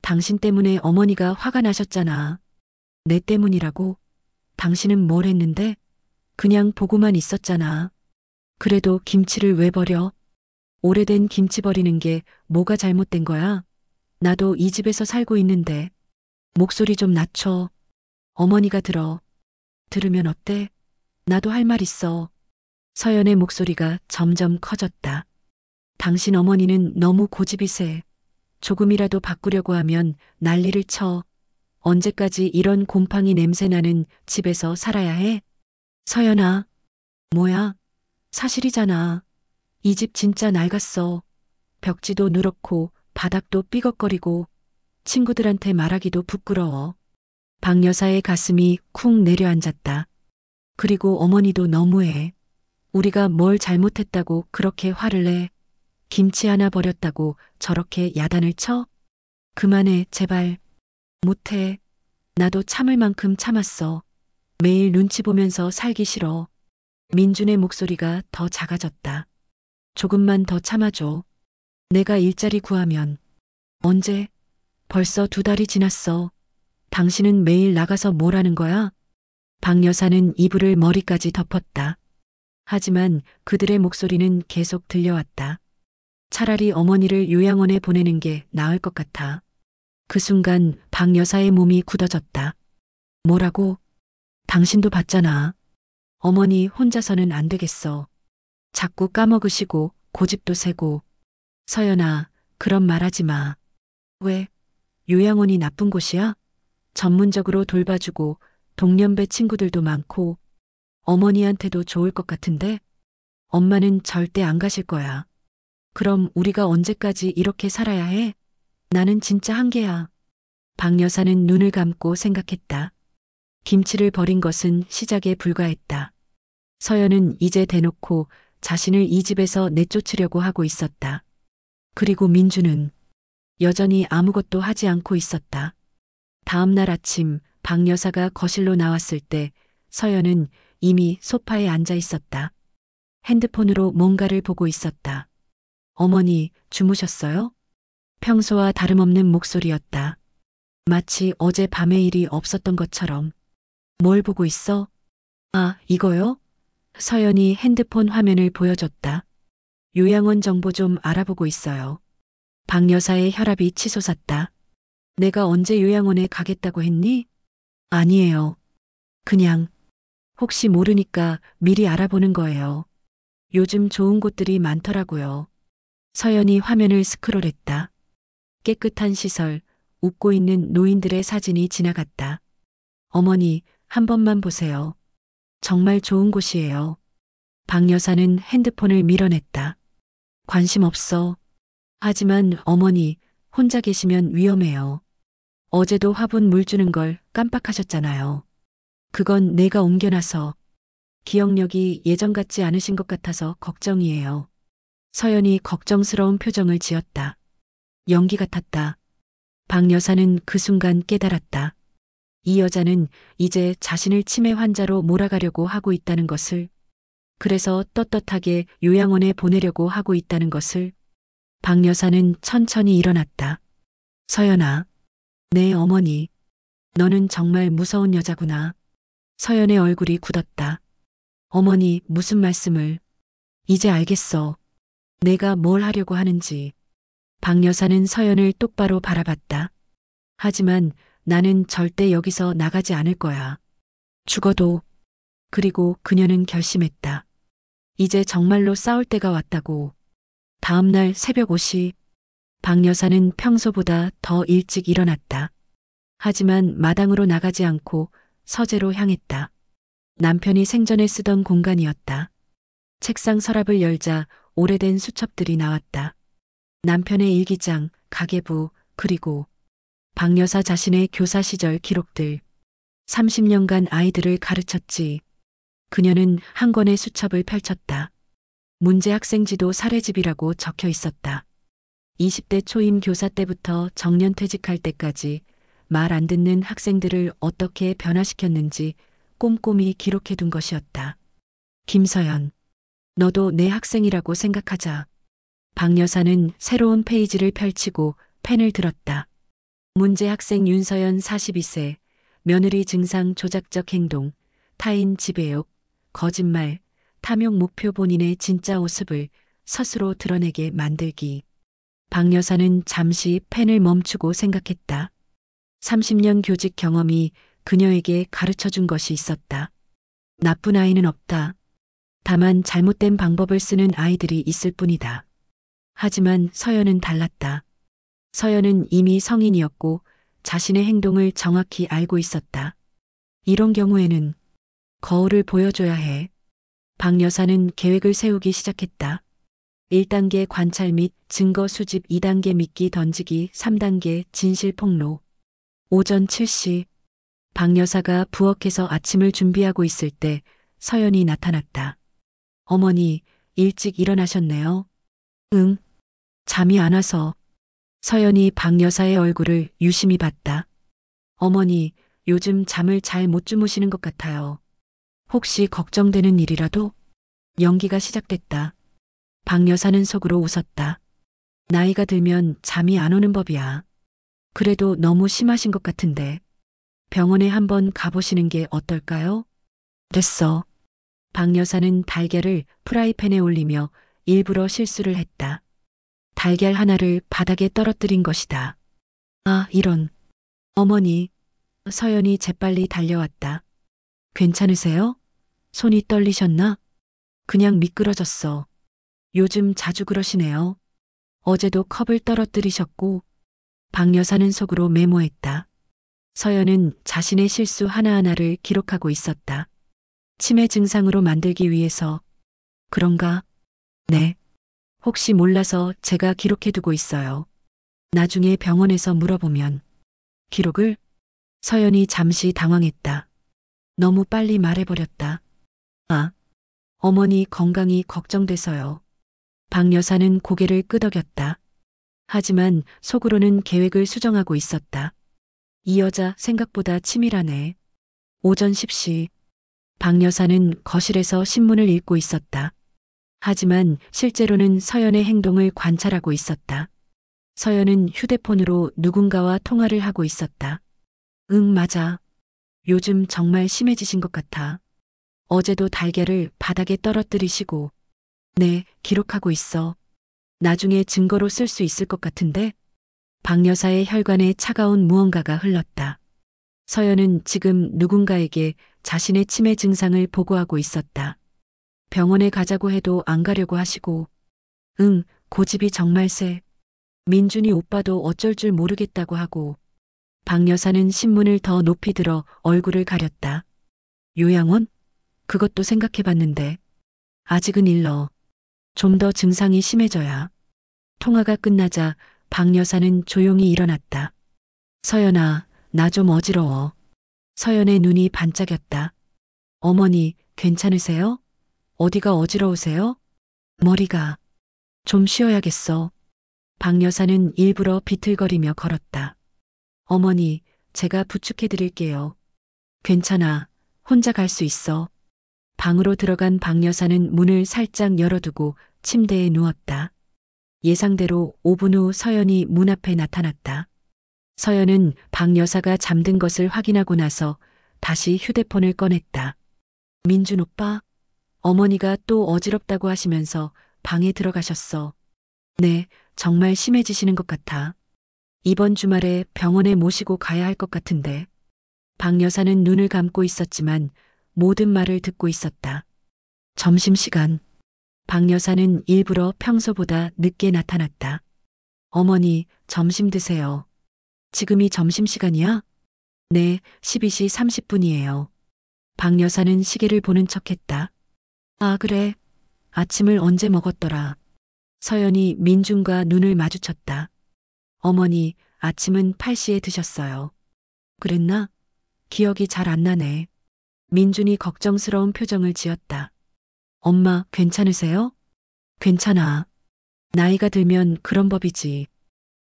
당신 때문에 어머니가 화가 나셨잖아. 내 때문이라고? 당신은 뭘 했는데? 그냥 보고만 있었잖아. 그래도 김치를 왜 버려? 오래된 김치 버리는 게 뭐가 잘못된 거야? 나도 이 집에서 살고 있는데. 목소리 좀 낮춰. 어머니가 들어. 들으면 어때? 나도 할 말 있어. 서연의 목소리가 점점 커졌다. 당신 어머니는 너무 고집이 세. 조금이라도 바꾸려고 하면 난리를 쳐. 언제까지 이런 곰팡이 냄새 나는 집에서 살아야 해? 서연아. 뭐야? 사실이잖아. 이 집 진짜 낡았어. 벽지도 누렇고 바닥도 삐걱거리고 친구들한테 말하기도 부끄러워. 박 여사의 가슴이 쿵 내려앉았다. 그리고 어머니도 너무해. 우리가 뭘 잘못했다고 그렇게 화를 내. 김치 하나 버렸다고 저렇게 야단을 쳐? 그만해, 제발. 못해. 나도 참을 만큼 참았어. 매일 눈치 보면서 살기 싫어. 민준의 목소리가 더 작아졌다. 조금만 더 참아줘. 내가 일자리 구하면. 언제? 벌써 2달이 지났어. 당신은 매일 나가서 뭘 하는 거야? 박 여사는 이불을 머리까지 덮었다. 하지만 그들의 목소리는 계속 들려왔다. 차라리 어머니를 요양원에 보내는 게 나을 것 같아. 그 순간 박 여사의 몸이 굳어졌다. 뭐라고? 당신도 봤잖아. 어머니 혼자서는 안 되겠어. 자꾸 까먹으시고 고집도 세고. 서연아, 그런 말 하지 마. 왜? 요양원이 나쁜 곳이야? 전문적으로 돌봐주고 동년배 친구들도 많고 어머니한테도 좋을 것 같은데? 엄마는 절대 안 가실 거야. 그럼 우리가 언제까지 이렇게 살아야 해? 나는 진짜 한계야. 박 여사는 눈을 감고 생각했다. 김치를 버린 것은 시작에 불과했다. 서연은 이제 대놓고 자신을 이 집에서 내쫓으려고 하고 있었다. 그리고 민주는 여전히 아무것도 하지 않고 있었다. 다음 날 아침 박 여사가 거실로 나왔을 때 서연은 이미 소파에 앉아 있었다. 핸드폰으로 뭔가를 보고 있었다. 어머니, 주무셨어요? 평소와 다름없는 목소리였다. 마치 어제 밤에 일이 없었던 것처럼. 뭘 보고 있어? 아, 이거요? 서연이 핸드폰 화면을 보여줬다. 요양원 정보 좀 알아보고 있어요. 박 여사의 혈압이 치솟았다. 내가 언제 요양원에 가겠다고 했니? 아니에요. 그냥 혹시 모르니까 미리 알아보는 거예요. 요즘 좋은 곳들이 많더라고요. 서연이 화면을 스크롤했다. 깨끗한 시설, 웃고 있는 노인들의 사진이 지나갔다. 어머니, 한 번만 보세요. 정말 좋은 곳이에요. 박 여사는 핸드폰을 밀어냈다. 관심 없어. 하지만 어머니, 혼자 계시면 위험해요. 어제도 화분 물 주는 걸 깜빡하셨잖아요. 그건 내가 옮겨놔서. 기억력이 예전 같지 않으신 것 같아서 걱정이에요. 서연이 걱정스러운 표정을 지었다. 연기 같았다. 박 여사는 그 순간 깨달았다. 이 여자는 이제 자신을 치매 환자로 몰아가려고 하고 있다는 것을, 그래서 떳떳하게 요양원에 보내려고 하고 있다는 것을. 박 여사는 천천히 일어났다. 서연아, 내 어머니, 너는 정말 무서운 여자구나. 서연의 얼굴이 굳었다. 어머니, 무슨 말씀을. 이제 알겠어. 내가 뭘 하려고 하는지. 박 여사는 서연을 똑바로 바라봤다. 하지만 나는 절대 여기서 나가지 않을 거야. 죽어도. 그리고 그녀는 결심했다. 이제 정말로 싸울 때가 왔다고. 다음 날 새벽 5시, 박 여사는 평소보다 더 일찍 일어났다. 하지만 마당으로 나가지 않고 서재로 향했다. 남편이 생전에 쓰던 공간이었다. 책상 서랍을 열자 오래된 수첩들이 나왔다. 남편의 일기장, 가계부, 그리고 박 여사 자신의 교사 시절 기록들. 30년간 아이들을 가르쳤지. 그녀는 한 권의 수첩을 펼쳤다. 문제 학생지도 사례집이라고 적혀 있었다. 20대 초임 교사 때부터 정년 퇴직할 때까지 말 안 듣는 학생들을 어떻게 변화시켰는지 꼼꼼히 기록해 둔 것이었다. 김서연, 너도 내 학생이라고 생각하자. 박 여사는 새로운 페이지를 펼치고 펜을 들었다. 문제 학생 윤서연 42세, 며느리 증상 조작적 행동, 타인 지배욕, 거짓말, 탐욕 목표 본인의 진짜 모습을 스스로 드러내게 만들기. 박 여사는 잠시 펜을 멈추고 생각했다. 30년 교직 경험이 그녀에게 가르쳐 준 것이 있었다. 나쁜 아이는 없다. 다만 잘못된 방법을 쓰는 아이들이 있을 뿐이다. 하지만 서연은 달랐다. 서연은 이미 성인이었고 자신의 행동을 정확히 알고 있었다. 이런 경우에는 거울을 보여줘야 해. 박 여사는 계획을 세우기 시작했다. 1단계 관찰 및 증거 수집, 2단계 미끼 던지기, 3단계 진실 폭로. 오전 7시, 박 여사가 부엌에서 아침을 준비하고 있을 때 서연이 나타났다. 어머니, 일찍 일어나셨네요. 응, 잠이 안 와서. 서연이 박 여사의 얼굴을 유심히 봤다. 어머니, 요즘 잠을 잘 못 주무시는 것 같아요. 혹시 걱정되는 일이라도? 연기가 시작됐다. 박 여사는 속으로 웃었다. 나이가 들면 잠이 안 오는 법이야. 그래도 너무 심하신 것 같은데. 병원에 한번 가보시는 게 어떨까요? 됐어. 박 여사는 달걀을 프라이팬에 올리며 일부러 실수를 했다. 달걀 하나를 바닥에 떨어뜨린 것이다. 아, 이런. 어머니. 서연이 재빨리 달려왔다. 괜찮으세요? 손이 떨리셨나? 그냥 미끄러졌어. 요즘 자주 그러시네요. 어제도 컵을 떨어뜨리셨고. 박 여사는 속으로 메모했다. 서연은 자신의 실수 하나하나를 기록하고 있었다. 치매 증상으로 만들기 위해서. 그런가? 네. 혹시 몰라서 제가 기록해두고 있어요. 나중에 병원에서 물어보면. 기록을? 서연이 잠시 당황했다. 너무 빨리 말해버렸다. 아, 어머니 건강이 걱정돼서요. 박 여사는 고개를 끄덕였다. 하지만 속으로는 계획을 수정하고 있었다. 이 여자 생각보다 치밀하네. 오전 10시. 박 여사는 거실에서 신문을 읽고 있었다. 하지만 실제로는 서연의 행동을 관찰하고 있었다. 서연은 휴대폰으로 누군가와 통화를 하고 있었다. 응, 맞아. 요즘 정말 심해지신 것 같아. 어제도 달걀을 바닥에 떨어뜨리시고. 네, 기록하고 있어. 나중에 증거로 쓸 수 있을 것 같은데? 박 여사의 혈관에 차가운 무언가가 흘렀다. 서연은 지금 누군가에게 자신의 치매 증상을 보고하고 있었다. 병원에 가자고 해도 안 가려고 하시고. 응, 고집이 정말 세. 민준이 오빠도 어쩔 줄 모르겠다고 하고. 박 여사는 신문을 더 높이 들어 얼굴을 가렸다. 요양원? 그것도 생각해봤는데. 아직은 일러. 좀 더 증상이 심해져야. 통화가 끝나자 박 여사는 조용히 일어났다. 서연아, 나 좀 어지러워. 서연의 눈이 반짝였다. 어머니, 괜찮으세요? 어디가 어지러우세요? 머리가. 좀 쉬어야겠어. 박 여사는 일부러 비틀거리며 걸었다. 어머니, 제가 부축해드릴게요. 괜찮아. 혼자 갈 수 있어. 방으로 들어간 박 여사는 문을 살짝 열어두고 침대에 누웠다. 예상대로 5분 후 서연이 문 앞에 나타났다. 서연은 박 여사가 잠든 것을 확인하고 나서 다시 휴대폰을 꺼냈다. 민준 오빠, 어머니가 또 어지럽다고 하시면서 방에 들어가셨어. 네, 정말 심해지시는 것 같아. 이번 주말에 병원에 모시고 가야 할 것 같은데. 박 여사는 눈을 감고 있었지만 모든 말을 듣고 있었다. 점심시간. 박 여사는 일부러 평소보다 늦게 나타났다. 어머니, 점심 드세요. 지금이 점심시간이야? 네, 12시 30분이에요. 박 여사는 시계를 보는 척했다. 아, 그래. 아침을 언제 먹었더라. 서연이 민준과 눈을 마주쳤다. 어머니, 아침은 8시에 드셨어요. 그랬나? 기억이 잘 안 나네. 민준이 걱정스러운 표정을 지었다. 엄마, 괜찮으세요? 괜찮아. 나이가 들면 그런 법이지.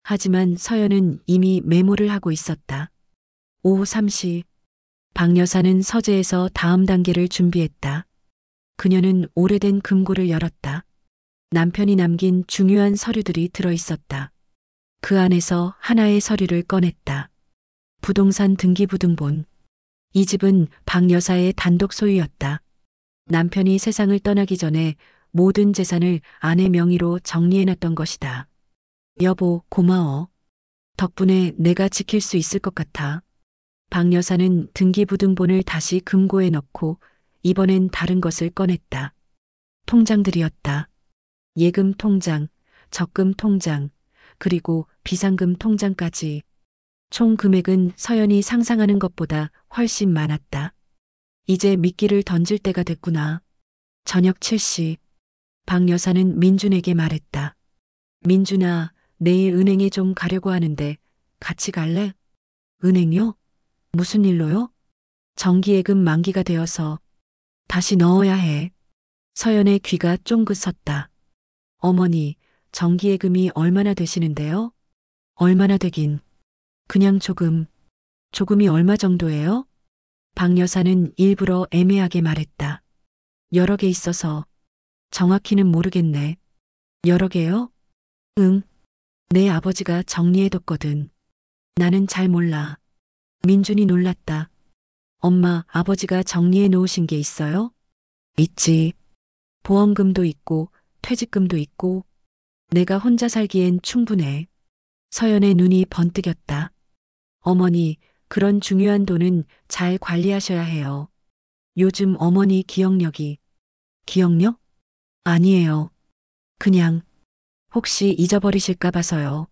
하지만 서연은 이미 메모를 하고 있었다. 오후 3시. 박 여사는 서재에서 다음 단계를 준비했다. 그녀는 오래된 금고를 열었다. 남편이 남긴 중요한 서류들이 들어 있었다. 그 안에서 하나의 서류를 꺼냈다. 부동산 등기부등본. 이 집은 박 여사의 단독 소유였다. 남편이 세상을 떠나기 전에 모든 재산을 아내 명의로 정리해놨던 것이다. 여보, 고마워. 덕분에 내가 지킬 수 있을 것 같아. 박 여사는 등기부등본을 다시 금고에 넣고 이번엔 다른 것을 꺼냈다. 통장들이었다. 예금 통장, 적금 통장, 그리고 비상금 통장까지. 총 금액은 서연이 상상하는 것보다 훨씬 많았다. 이제 미끼를 던질 때가 됐구나. 저녁 7시. 박 여사는 민준에게 말했다. 민준아, 내일 은행에 좀 가려고 하는데 같이 갈래? 은행요? 무슨 일로요? 정기예금 만기가 되어서 다시 넣어야 해. 서연의 귀가 쫑긋 섰다. 어머니, 정기예금이 얼마나 되시는데요? 얼마나 되긴. 그냥 조금. 조금이 얼마 정도예요? 박 여사는 일부러 애매하게 말했다. 여러 개 있어서. 정확히는 모르겠네. 여러 개요? 응. 내 아버지가 정리해뒀거든. 나는 잘 몰라. 민준이 놀랐다. 엄마, 아버지가 정리해 놓으신 게 있어요? 있지. 보험금도 있고, 퇴직금도 있고. 내가 혼자 살기엔 충분해. 서연의 눈이 번뜩였다. 어머니, 그런 중요한 돈은 잘 관리하셔야 해요. 요즘 어머니 기억력이. 기억력? 아니에요. 그냥 혹시 잊어버리실까 봐서요.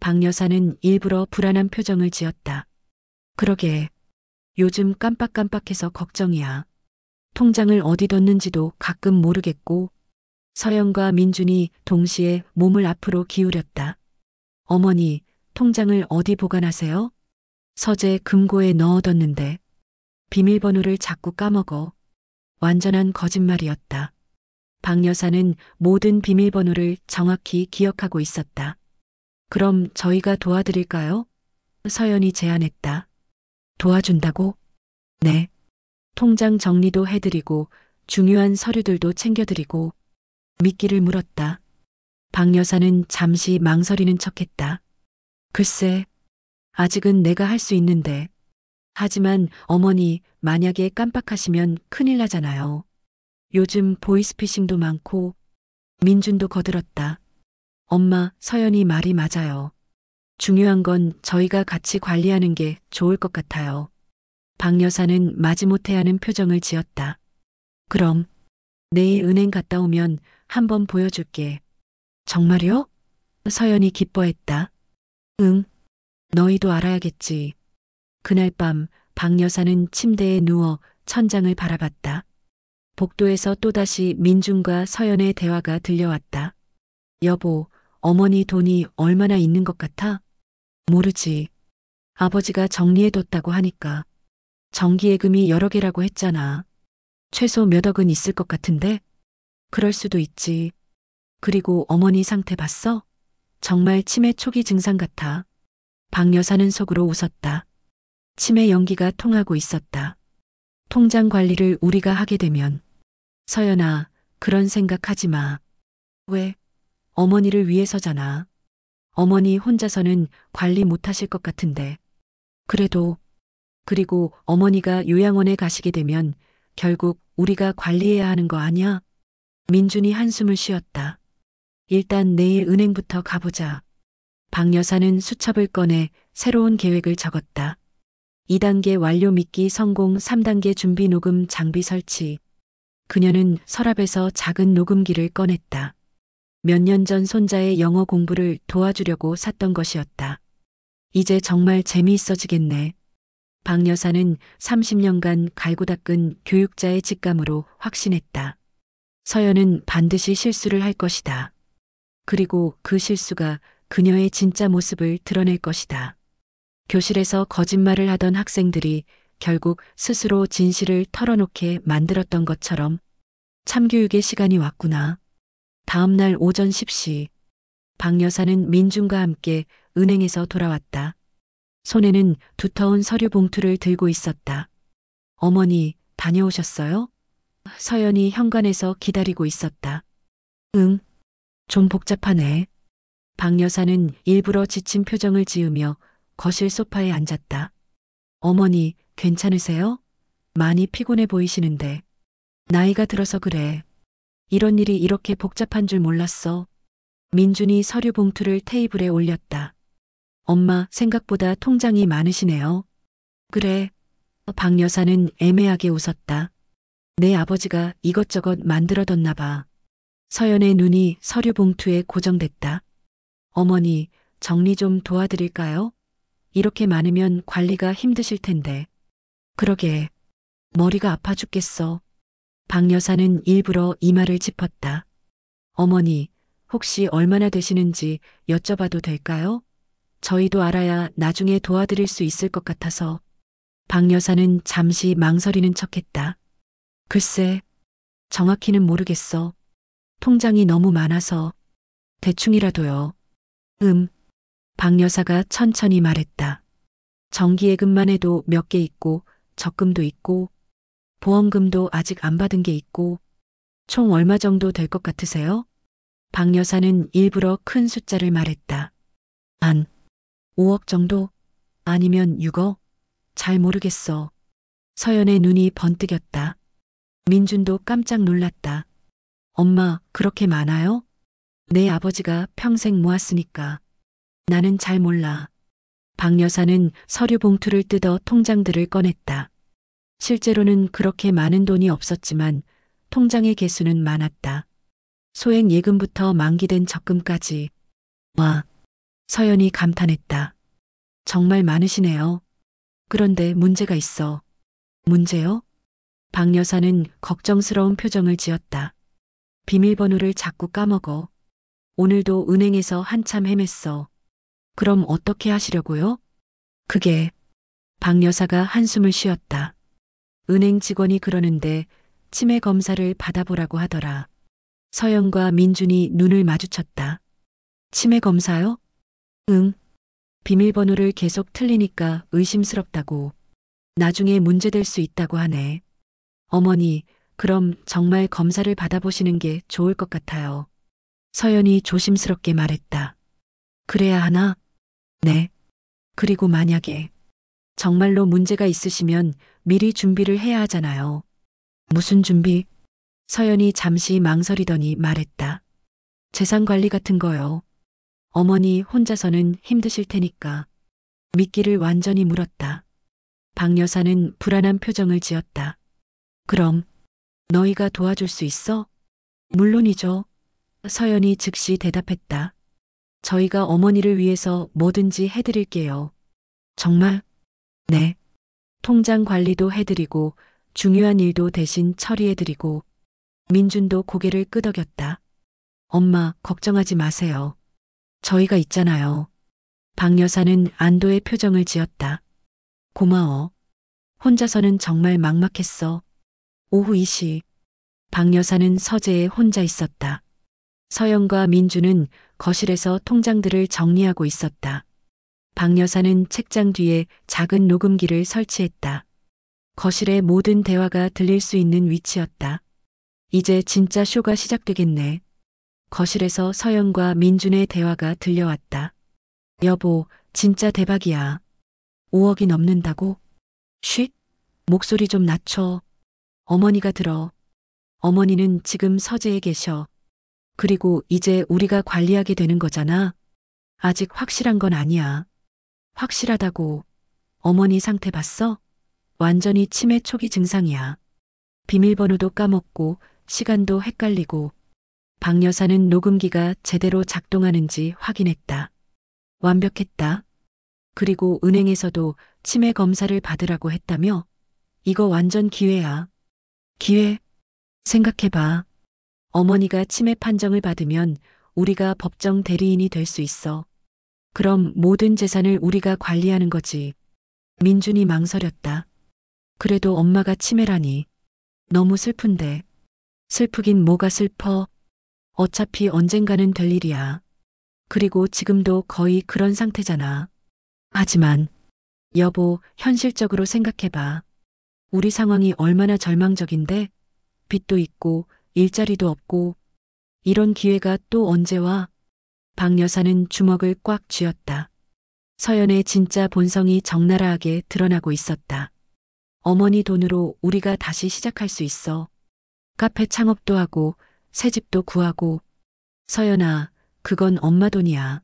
박 여사는 일부러 불안한 표정을 지었다. 그러게. 요즘 깜빡깜빡해서 걱정이야. 통장을 어디 뒀는지도 가끔 모르겠고. 서연과 민준이 동시에 몸을 앞으로 기울였다. 어머니, 통장을 어디 보관하세요? 서재 금고에 넣어뒀는데. 비밀번호를 자꾸 까먹어. 완전한 거짓말이었다. 박 여사는 모든 비밀번호를 정확히 기억하고 있었다. 그럼 저희가 도와드릴까요? 서연이 제안했다. 도와준다고? 네. 통장 정리도 해드리고 중요한 서류들도 챙겨드리고 미끼를 물었다. 박 여사는 잠시 망설이는 척했다. 글쎄, 아직은 내가 할 수 있는데. 하지만 어머니 만약에 깜빡하시면 큰일 나잖아요. 요즘 보이스피싱도 많고 민준도 거들었다. 엄마, 서연이 말이 맞아요. 중요한 건 저희가 같이 관리하는 게 좋을 것 같아요. 박 여사는 마지못해 하는 표정을 지었다. 그럼 내일 은행 갔다 오면 한번 보여줄게. 정말요? 서연이 기뻐했다. 응, 너희도 알아야겠지. 그날 밤 박 여사는 침대에 누워 천장을 바라봤다. 복도에서 또다시 민준과 서연의 대화가 들려왔다. 여보, 어머니 돈이 얼마나 있는 것 같아? 모르지. 아버지가 정리해뒀다고 하니까. 정기예금이 여러 개라고 했잖아. 최소 몇 억은 있을 것 같은데? 그럴 수도 있지. 그리고 어머니 상태 봤어? 정말 치매 초기 증상 같아. 박 여사는 속으로 웃었다. 치매 연기가 통하고 있었다. 통장 관리를 우리가 하게 되면. 서연아, 그런 생각하지 마. 왜? 어머니를 위해서잖아. 어머니 혼자서는 관리 못하실 것 같은데. 그래도, 그리고 어머니가 요양원에 가시게 되면 결국 우리가 관리해야 하는 거 아니야? 민준이 한숨을 쉬었다. 일단 내일 은행부터 가보자. 박 여사는 수첩을 꺼내 새로운 계획을 적었다. 2단계 완료 미끼 성공, 3단계 준비 녹음 장비 설치. 그녀는 서랍에서 작은 녹음기를 꺼냈다. 몇 년 전 손자의 영어 공부를 도와주려고 샀던 것이었다. 이제 정말 재미있어지겠네. 박 여사는 30년간 갈고 닦은 교육자의 직감으로 확신했다. 서연은 반드시 실수를 할 것이다. 그리고 그 실수가 그녀의 진짜 모습을 드러낼 것이다. 교실에서 거짓말을 하던 학생들이 결국 스스로 진실을 털어놓게 만들었던 것처럼 참교육의 시간이 왔구나. 다음 날 오전 10시, 박 여사는 민준과 함께 은행에서 돌아왔다. 손에는 두터운 서류 봉투를 들고 있었다. 어머니, 다녀오셨어요? 서연이 현관에서 기다리고 있었다. 응, 좀 복잡하네. 박 여사는 일부러 지친 표정을 지으며 거실 소파에 앉았다. 어머니, 괜찮으세요? 많이 피곤해 보이시는데. 나이가 들어서 그래. 이런 일이 이렇게 복잡한 줄 몰랐어. 민준이 서류 봉투를 테이블에 올렸다. 엄마, 생각보다 통장이 많으시네요. 그래. 박 여사는 애매하게 웃었다. 내 아버지가 이것저것 만들어뒀나 봐. 서연의 눈이 서류 봉투에 고정됐다. 어머니, 정리 좀 도와드릴까요? 이렇게 많으면 관리가 힘드실 텐데. 그러게. 머리가 아파 죽겠어. 박 여사는 일부러 이마를 짚었다. 어머니, 혹시 얼마나 되시는지 여쭤봐도 될까요? 저희도 알아야 나중에 도와드릴 수 있을 것 같아서. 박 여사는 잠시 망설이는 척했다. 글쎄, 정확히는 모르겠어. 통장이 너무 많아서. 대충이라도요. 박 여사가 천천히 말했다. 정기예금만 해도 몇 개 있고 적금도 있고 보험금도 아직 안 받은 게 있고 총 얼마 정도 될 것 같으세요? 박 여사는 일부러 큰 숫자를 말했다. 한 5억 정도? 아니면 6억? 잘 모르겠어. 서연의 눈이 번뜩였다. 민준도 깜짝 놀랐다. 엄마, 그렇게 많아요? 내 아버지가 평생 모았으니까. 나는 잘 몰라. 박 여사는 서류 봉투를 뜯어 통장들을 꺼냈다. 실제로는 그렇게 많은 돈이 없었지만 통장의 개수는 많았다. 소액 예금부터 만기된 적금까지. 와, 서연이 감탄했다. 정말 많으시네요. 그런데 문제가 있어. 문제요? 박 여사는 걱정스러운 표정을 지었다. 비밀번호를 자꾸 까먹어. 오늘도 은행에서 한참 헤맸어. 그럼 어떻게 하시려고요? 그게. 박 여사가 한숨을 쉬었다. 은행 직원이 그러는데 치매 검사를 받아보라고 하더라. 서연과 민준이 눈을 마주쳤다. 치매 검사요? 응. 비밀번호를 계속 틀리니까 의심스럽다고. 나중에 문제될 수 있다고 하네. 어머니, 그럼 정말 검사를 받아보시는 게 좋을 것 같아요. 서연이 조심스럽게 말했다. 그래야 하나? 네. 그리고 만약에 정말로 문제가 있으시면 미리 준비를 해야 하잖아요. 무슨 준비? 서연이 잠시 망설이더니 말했다. 재산 관리 같은 거요. 어머니 혼자서는 힘드실 테니까. 미끼를 완전히 물었다. 박 여사는 불안한 표정을 지었다. 그럼 너희가 도와줄 수 있어? 물론이죠. 서연이 즉시 대답했다. 저희가 어머니를 위해서 뭐든지 해드릴게요. 정말? 네. 통장 관리도 해드리고 중요한 일도 대신 처리해드리고. 민준도 고개를 끄덕였다. 엄마, 걱정하지 마세요. 저희가 있잖아요. 박 여사는 안도의 표정을 지었다. 고마워. 혼자서는 정말 막막했어. 오후 2시. 박 여사는 서재에 혼자 있었다. 서영과 민주는 거실에서 통장들을 정리하고 있었다. 박 여사는 책장 뒤에 작은 녹음기를 설치했다. 거실의 모든 대화가 들릴 수 있는 위치였다. 이제 진짜 쇼가 시작되겠네. 거실에서 서영과 민준의 대화가 들려왔다. 여보, 진짜 대박이야. 5억이 넘는다고? 쉿? 목소리 좀 낮춰. 어머니가 들어. 어머니는 지금 서재에 계셔. 그리고 이제 우리가 관리하게 되는 거잖아. 아직 확실한 건 아니야. 확실하다고. 어머니 상태 봤어? 완전히 치매 초기 증상이야. 비밀번호도 까먹고 시간도 헷갈리고. 박 여사는 녹음기가 제대로 작동하는지 확인했다. 완벽했다. 그리고 은행에서도 치매 검사를 받으라고 했다며? 이거 완전 기회야. 기회? 생각해봐. 어머니가 치매 판정을 받으면 우리가 법정 대리인이 될 수 있어. 그럼 모든 재산을 우리가 관리하는 거지. 민준이 망설였다. 그래도 엄마가 치매라니. 너무 슬픈데. 슬프긴 뭐가 슬퍼. 어차피 언젠가는 될 일이야. 그리고 지금도 거의 그런 상태잖아. 하지만, 여보, 현실적으로 생각해봐. 우리 상황이 얼마나 절망적인데? 빚도 있고, 일자리도 없고, 이런 기회가 또 언제 와? 박 여사는 주먹을 꽉 쥐었다. 서연의 진짜 본성이 적나라하게 드러나고 있었다. 어머니 돈으로 우리가 다시 시작할 수 있어. 카페 창업도 하고, 새 집도 구하고. 서연아, 그건 엄마 돈이야.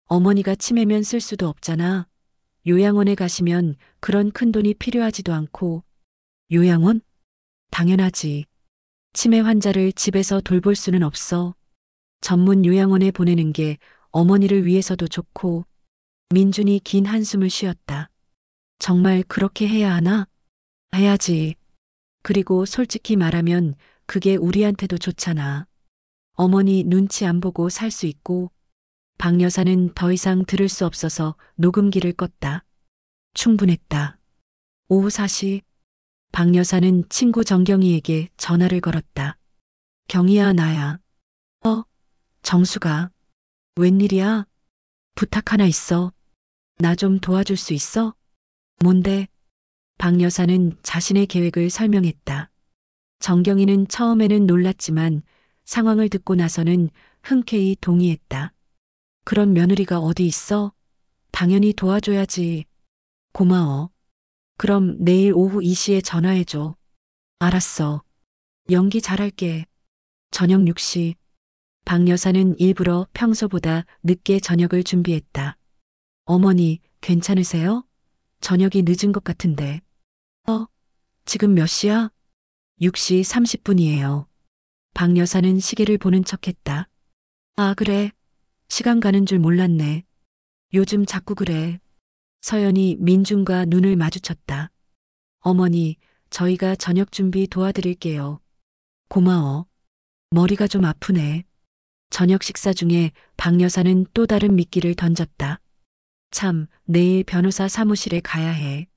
어머니가 치매면 쓸 수도 없잖아. 요양원에 가시면 그런 큰 돈이 필요하지도 않고. 요양원? 당연하지. 치매 환자를 집에서 돌볼 수는 없어. 전문 요양원에 보내는 게 어머니를 위해서도 좋고. 민준이 긴 한숨을 쉬었다. 정말 그렇게 해야 하나? 해야지. 그리고 솔직히 말하면 그게 우리한테도 좋잖아. 어머니 눈치 안 보고 살 수 있고. 박 여사는 더 이상 들을 수 없어서 녹음기를 껐다. 충분했다. 오후 4시. 박 여사는 친구 정경이에게 전화를 걸었다. 경이야, 나야. 정수가. 웬일이야? 부탁 하나 있어. 나 좀 도와줄 수 있어? 뭔데? 박 여사는 자신의 계획을 설명했다. 정경이는 처음에는 놀랐지만 상황을 듣고 나서는 흔쾌히 동의했다. 그런 며느리가 어디 있어? 당연히 도와줘야지. 고마워. 그럼 내일 오후 2시에 전화해줘. 알았어. 연기 잘할게. 저녁 6시. 박 여사는 일부러 평소보다 늦게 저녁을 준비했다. 어머니, 괜찮으세요? 저녁이 늦은 것 같은데. 지금 몇 시야? 6시 30분이에요. 박 여사는 시계를 보는 척했다. 아, 그래. 시간 가는 줄 몰랐네. 요즘 자꾸 그래. 서연이 민준과 눈을 마주쳤다. 어머니, 저희가 저녁 준비 도와드릴게요. 고마워. 머리가 좀 아프네. 저녁 식사 중에 박 여사는 또 다른 미끼를 던졌다. 참, 내일 변호사 사무실에 가야 해.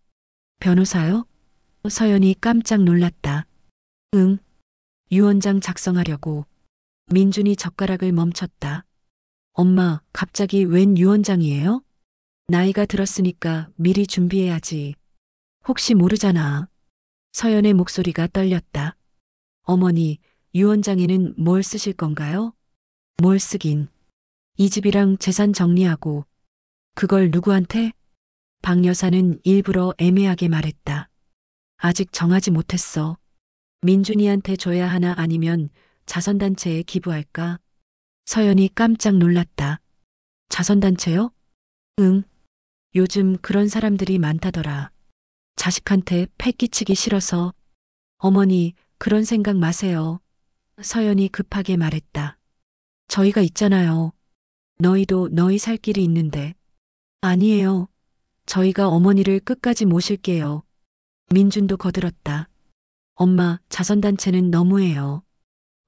변호사요? 서연이 깜짝 놀랐다. 응. 유언장 작성하려고. 민준이 젓가락을 멈췄다. 엄마, 갑자기 웬 유언장이에요? 나이가 들었으니까 미리 준비해야지. 혹시 모르잖아. 서연의 목소리가 떨렸다. 어머니, 유언장에는 뭘 쓰실 건가요? 뭘 쓰긴. 이 집이랑 재산 정리하고. 그걸 누구한테? 박 여사는 일부러 애매하게 말했다. 아직 정하지 못했어. 민준이한테 줘야 하나 아니면 자선단체에 기부할까? 서연이 깜짝 놀랐다. 자선단체요? 응. 요즘 그런 사람들이 많다더라. 자식한테 패 끼치기 싫어서. 어머니, 그런 생각 마세요. 서연이 급하게 말했다. 저희가 있잖아요. 너희도 너희 살 길이 있는데. 아니에요. 저희가 어머니를 끝까지 모실게요. 민준도 거들었다. 엄마, 자선단체는 너무해요.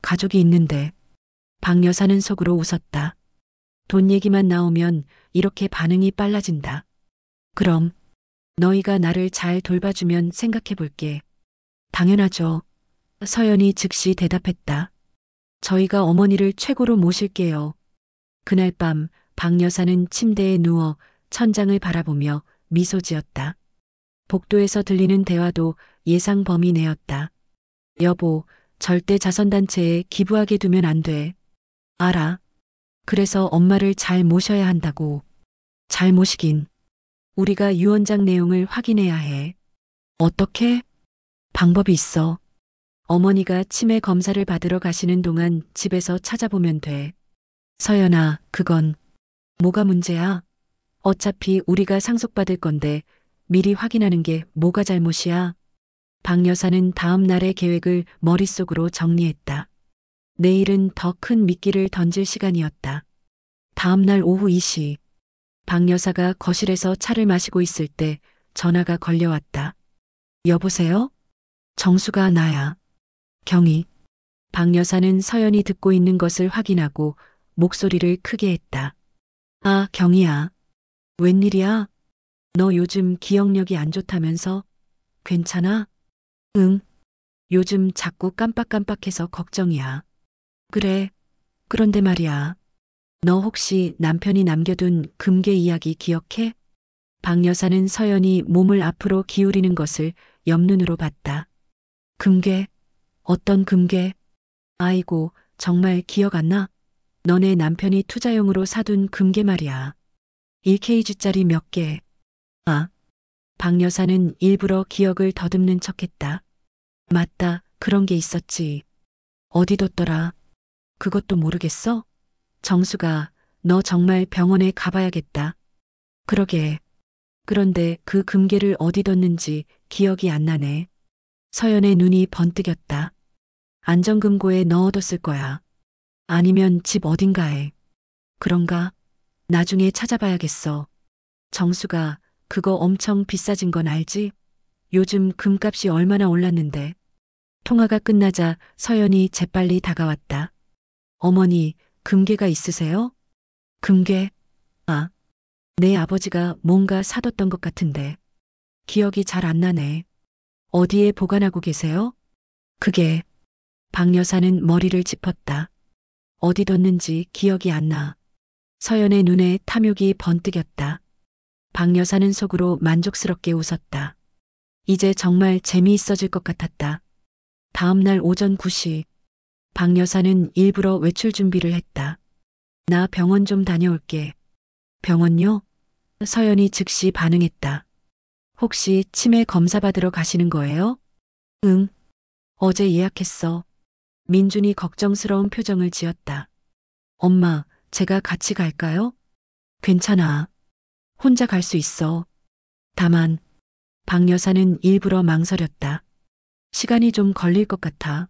가족이 있는데. 박 여사는 속으로 웃었다. 돈 얘기만 나오면 이렇게 반응이 빨라진다. 그럼 너희가 나를 잘 돌봐주면 생각해 볼게. 당연하죠. 서연이 즉시 대답했다. 저희가 어머니를 최고로 모실게요. 그날 밤 박 여사는 침대에 누워 천장을 바라보며 미소 지었다. 복도에서 들리는 대화도 예상 범위 내였다. 여보, 절대 자선단체에 기부하게 두면 안 돼. 알아. 그래서 엄마를 잘 모셔야 한다고. 잘 모시긴. 우리가 유언장 내용을 확인해야 해. 어떻게? 방법이 있어. 어머니가 치매 검사를 받으러 가시는 동안 집에서 찾아보면 돼. 서연아, 그건 뭐가 문제야? 어차피 우리가 상속받을 건데 미리 확인하는 게 뭐가 잘못이야? 박 여사는 다음 날의 계획을 머릿속으로 정리했다. 내일은 더 큰 미끼를 던질 시간이었다. 다음 날 오후 2시. 박 여사가 거실에서 차를 마시고 있을 때 전화가 걸려왔다. 여보세요? 정수가 나야. 경희. 박 여사는 서연이 듣고 있는 것을 확인하고 목소리를 크게 했다. 아, 경희야. 웬일이야? 너 요즘 기억력이 안 좋다면서? 괜찮아? 응. 요즘 자꾸 깜빡깜빡해서 걱정이야. 그래. 그런데 말이야. 너 혹시 남편이 남겨둔 금괴 이야기 기억해? 박 여사는 서연이 몸을 앞으로 기울이는 것을 옆눈으로 봤다. 금괴? 어떤 금괴? 아이고, 정말 기억 안 나? 너네 남편이 투자용으로 사둔 금괴 말이야. 1kg짜리 몇 개. 아, 박 여사는 일부러 기억을 더듬는 척했다. 맞다, 그런 게 있었지. 어디 뒀더라? 그것도 모르겠어? 정수가, 너 정말 병원에 가봐야겠다. 그러게. 그런데 그 금괴를 어디 뒀는지 기억이 안 나네. 서연의 눈이 번뜩였다. 안전금고에 넣어뒀을 거야. 아니면 집 어딘가에. 그런가? 나중에 찾아봐야겠어. 정수가, 그거 엄청 비싸진 건 알지? 요즘 금값이 얼마나 올랐는데. 통화가 끝나자 서연이 재빨리 다가왔다. 어머니, 금괴가 있으세요? 금괴? 아, 내 아버지가 뭔가 사뒀던 것 같은데. 기억이 잘 안 나네. 어디에 보관하고 계세요? 그게. 박 여사는 머리를 짚었다. 어디 뒀는지 기억이 안 나. 서연의 눈에 탐욕이 번뜩였다. 박 여사는 속으로 만족스럽게 웃었다. 이제 정말 재미있어질 것 같았다. 다음 날 오전 9시. 박 여사는 일부러 외출 준비를 했다. 나 병원 좀 다녀올게. 병원요? 서연이 즉시 반응했다. 혹시 치매 검사 받으러 가시는 거예요? 응. 어제 예약했어. 민준이 걱정스러운 표정을 지었다. 엄마, 제가 같이 갈까요? 괜찮아. 혼자 갈 수 있어. 다만, 박 여사는 일부러 망설였다. 시간이 좀 걸릴 것 같아.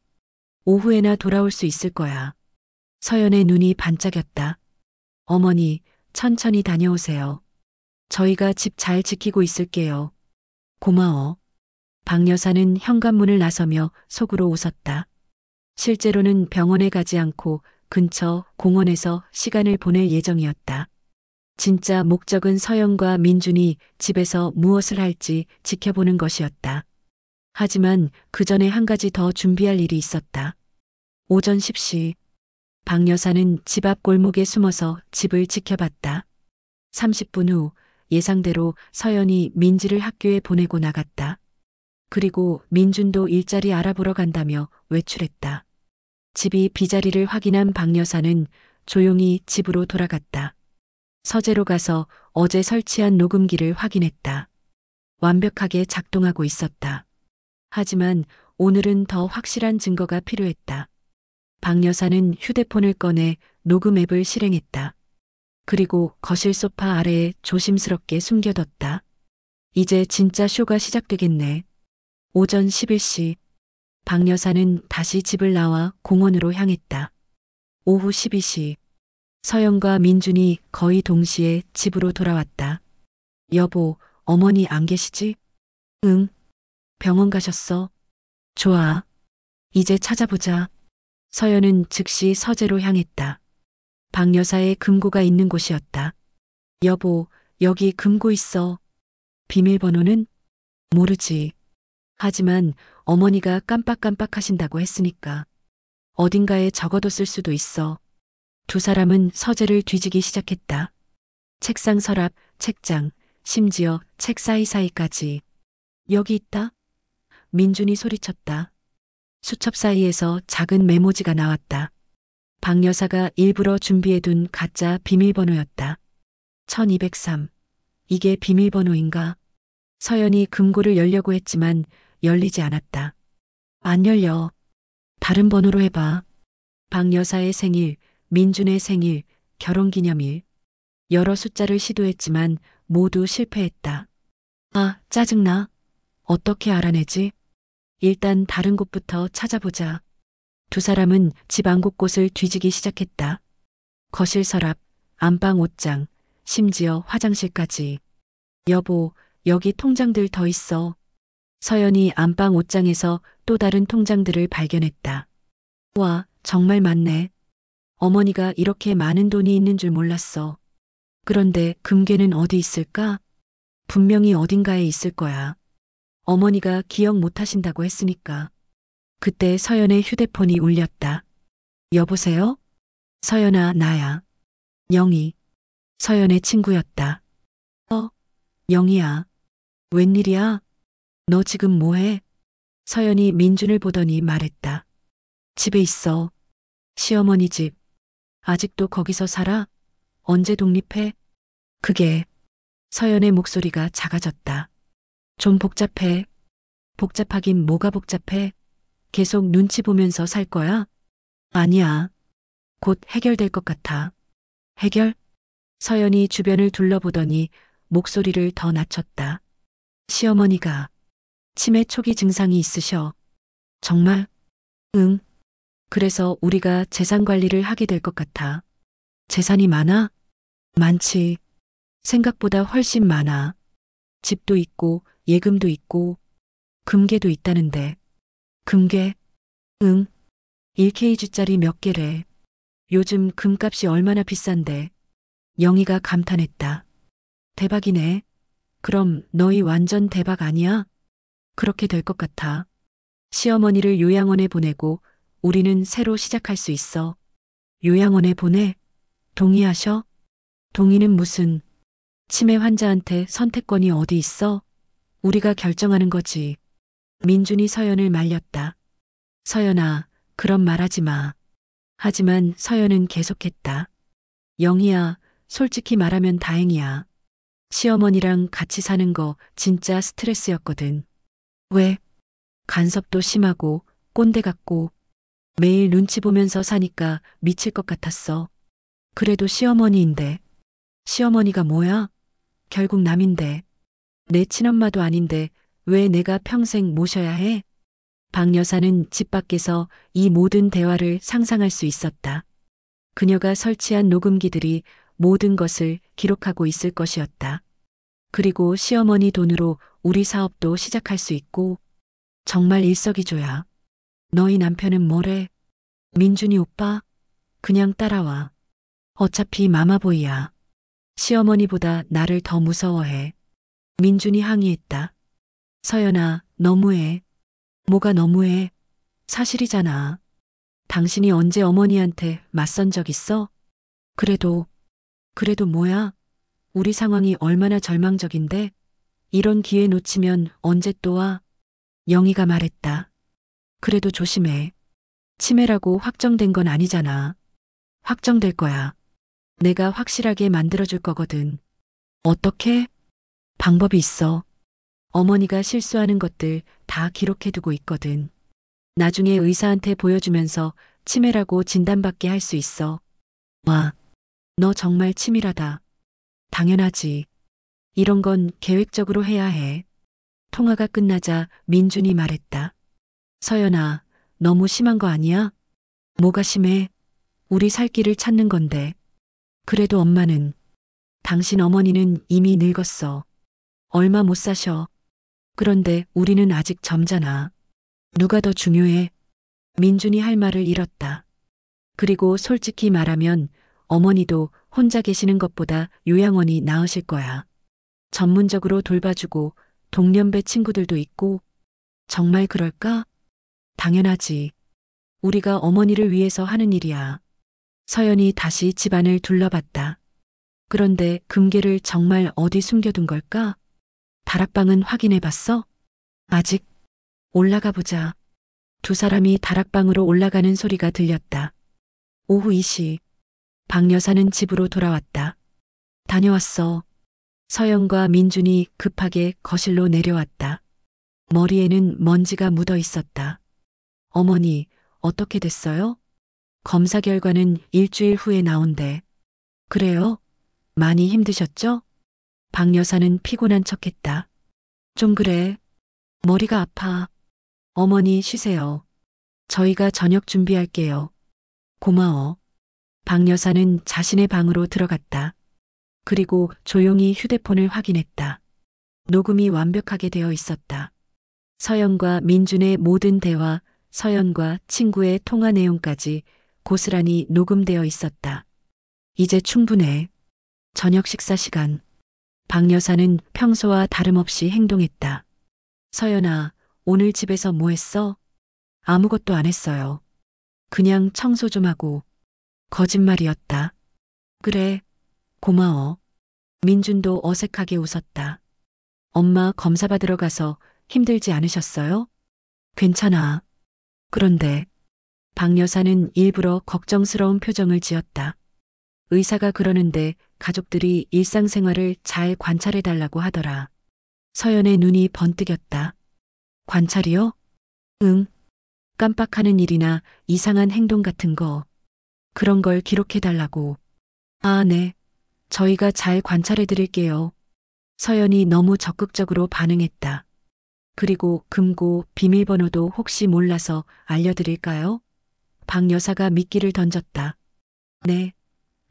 오후에나 돌아올 수 있을 거야. 서연의 눈이 반짝였다. 어머니, 천천히 다녀오세요. 저희가 집 잘 지키고 있을게요. 고마워. 박 여사는 현관문을 나서며 속으로 웃었다. 실제로는 병원에 가지 않고 근처 공원에서 시간을 보낼 예정이었다. 진짜 목적은 서연과 민준이 집에서 무엇을 할지 지켜보는 것이었다. 하지만 그 전에 한 가지 더 준비할 일이 있었다. 오전 10시. 박 여사는 집 앞 골목에 숨어서 집을 지켜봤다. 30분 후 예상대로 서연이 민지를 학교에 보내고 나갔다. 그리고 민준도 일자리 알아보러 간다며 외출했다. 집이 비자리를 확인한 박 여사는 조용히 집으로 돌아갔다. 서재로 가서 어제 설치한 녹음기를 확인했다. 완벽하게 작동하고 있었다. 하지만 오늘은 더 확실한 증거가 필요했다. 박 여사는 휴대폰을 꺼내 녹음 앱을 실행했다. 그리고 거실 소파 아래에 조심스럽게 숨겨뒀다. 이제 진짜 쇼가 시작되겠네. 오전 11시. 박 여사는 다시 집을 나와 공원으로 향했다. 오후 12시. 서영과 민준이 거의 동시에 집으로 돌아왔다. 여보, 어머니 안 계시지? 응. 병원 가셨어. 좋아. 이제 찾아보자. 서연은 즉시 서재로 향했다. 박 여사의 금고가 있는 곳이었다. 여보, 여기 금고 있어. 비밀번호는? 모르지. 하지만 어머니가 깜빡깜빡 하신다고 했으니까. 어딘가에 적어뒀을 수도 있어. 두 사람은 서재를 뒤지기 시작했다. 책상 서랍, 책장, 심지어 책 사이사이까지. 여기 있다. 민준이 소리쳤다. 수첩 사이에서 작은 메모지가 나왔다. 박 여사가 일부러 준비해둔 가짜 비밀번호였다. 1203. 이게 비밀번호인가? 서연이 금고를 열려고 했지만 열리지 않았다. 안 열려. 다른 번호로 해봐. 박 여사의 생일, 민준의 생일, 결혼기념일. 여러 숫자를 시도했지만 모두 실패했다. 아, 짜증나. 어떻게 알아내지? 일단 다른 곳부터 찾아보자. 두 사람은 집 안 곳곳을 뒤지기 시작했다. 거실 서랍, 안방 옷장, 심지어 화장실까지. 여보, 여기 통장들 더 있어. 서연이 안방 옷장에서 또 다른 통장들을 발견했다. 와, 정말 많네. 어머니가 이렇게 많은 돈이 있는 줄 몰랐어. 그런데 금괴는 어디 있을까? 분명히 어딘가에 있을 거야. 어머니가 기억 못 하신다고 했으니까. 그때 서연의 휴대폰이 울렸다. 여보세요? 서연아, 나야. 영희. 서연의 친구였다. 영희야. 웬일이야? 너 지금 뭐해? 서연이 민준을 보더니 말했다. 집에 있어. 시어머니 집. 아직도 거기서 살아? 언제 독립해? 그게. 서연의 목소리가 작아졌다. 좀 복잡해. 복잡하긴 뭐가 복잡해? 계속 눈치 보면서 살 거야? 아니야. 곧 해결될 것 같아. 해결? 서연이 주변을 둘러보더니 목소리를 더 낮췄다. 시어머니가 치매 초기 증상이 있으셔. 정말? 응. 그래서 우리가 재산 관리를 하게 될 것 같아. 재산이 많아? 많지. 생각보다 훨씬 많아. 집도 있고 예금도 있고 금괴도 있다는데. 금괴? 응. 1kg짜리 몇 개래. 요즘 금값이 얼마나 비싼데. 영희가 감탄했다. 대박이네. 그럼 너희 완전 대박 아니야? 그렇게 될 것 같아. 시어머니를 요양원에 보내고 우리는 새로 시작할 수 있어. 요양원에 보내? 동의하셔? 동의는 무슨. 치매 환자한테 선택권이 어디 있어? 우리가 결정하는 거지. 민준이 서연을 말렸다. 서연아, 그런 말 하지 마. 하지만 서연은 계속했다. 영희야, 솔직히 말하면 다행이야. 시어머니랑 같이 사는 거 진짜 스트레스였거든. 왜? 간섭도 심하고 꼰대 같고 매일 눈치 보면서 사니까 미칠 것 같았어. 그래도 시어머니인데. 시어머니가 뭐야? 결국 남인데. 내 친엄마도 아닌데 왜 내가 평생 모셔야 해? 박 여사는 집 밖에서 이 모든 대화를 상상할 수 있었다. 그녀가 설치한 녹음기들이 모든 것을 기록하고 있을 것이었다. 그리고 시어머니 돈으로 우리 사업도 시작할 수 있고. 정말 일석이조야. 너희 남편은 뭐래? 민준이 오빠? 그냥 따라와. 어차피 마마보이야. 시어머니보다 나를 더 무서워해. 민준이 항의했다. 서연아, 너무해. 뭐가 너무해? 사실이잖아. 당신이 언제 어머니한테 맞선 적 있어? 그래도 뭐야? 우리 상황이 얼마나 절망적인데 이런 기회 놓치면 언제 또 와? 영희가 말했다. 그래도 조심해. 치매라고 확정된 건 아니잖아. 확정될 거야. 내가 확실하게 만들어줄 거거든. 어떻게? 방법이 있어. 어머니가 실수하는 것들 다 기록해두고 있거든. 나중에 의사한테 보여주면서 치매라고 진단받게 할 수 있어. 와, 너 정말 치밀하다. 당연하지. 이런 건 계획적으로 해야 해. 통화가 끝나자 민준이 말했다. 서연아, 너무 심한 거 아니야? 뭐가 심해? 우리 살 길을 찾는 건데. 그래도 엄마는, 당신 어머니는 이미 늙었어. 얼마 못 사셔. 그런데 우리는 아직 젊잖아. 누가 더 중요해? 민준이 할 말을 잃었다. 그리고 솔직히 말하면 어머니도 혼자 계시는 것보다 요양원이 나으실 거야. 전문적으로 돌봐주고 동년배 친구들도 있고. 정말 그럴까? 당연하지. 우리가 어머니를 위해서 하는 일이야. 서연이 다시 집안을 둘러봤다. 그런데 금괴를 정말 어디 숨겨둔 걸까? 다락방은 확인해봤어? 아직? 올라가 보자. 두 사람이 다락방으로 올라가는 소리가 들렸다. 오후 2시. 박 여사는 집으로 돌아왔다. 다녀왔어. 서연과 민준이 급하게 거실로 내려왔다. 머리에는 먼지가 묻어 있었다. 어머니, 어떻게 됐어요? 검사 결과는 일주일 후에 나온대. 그래요? 많이 힘드셨죠? 박 여사는 피곤한 척했다. 좀 그래. 머리가 아파. 어머니 쉬세요. 저희가 저녁 준비할게요. 고마워. 박 여사는 자신의 방으로 들어갔다. 그리고 조용히 휴대폰을 확인했다. 녹음이 완벽하게 되어 있었다. 서연과 민준의 모든 대화, 서연과 친구의 통화 내용까지 고스란히 녹음되어 있었다. 이제 충분해. 저녁 식사 시간. 박 여사는 평소와 다름없이 행동했다. 서연아, 오늘 집에서 뭐 했어? 아무것도 안 했어요. 그냥 청소 좀 하고. 거짓말이었다. 그래, 고마워. 민준도 어색하게 웃었다. 엄마 검사 받으러 가서 힘들지 않으셨어요? 괜찮아. 그런데 박 여사는 일부러 걱정스러운 표정을 지었다. 의사가 그러는데 가족들이 일상생활을 잘 관찰해달라고 하더라. 서연의 눈이 번뜩였다. 관찰이요? 응. 깜빡하는 일이나 이상한 행동 같은 거. 그런 걸 기록해달라고. 아, 네. 저희가 잘 관찰해드릴게요. 서연이 너무 적극적으로 반응했다. 그리고 금고 비밀번호도 혹시 몰라서 알려드릴까요? 박 여사가 미끼를 던졌다. 네.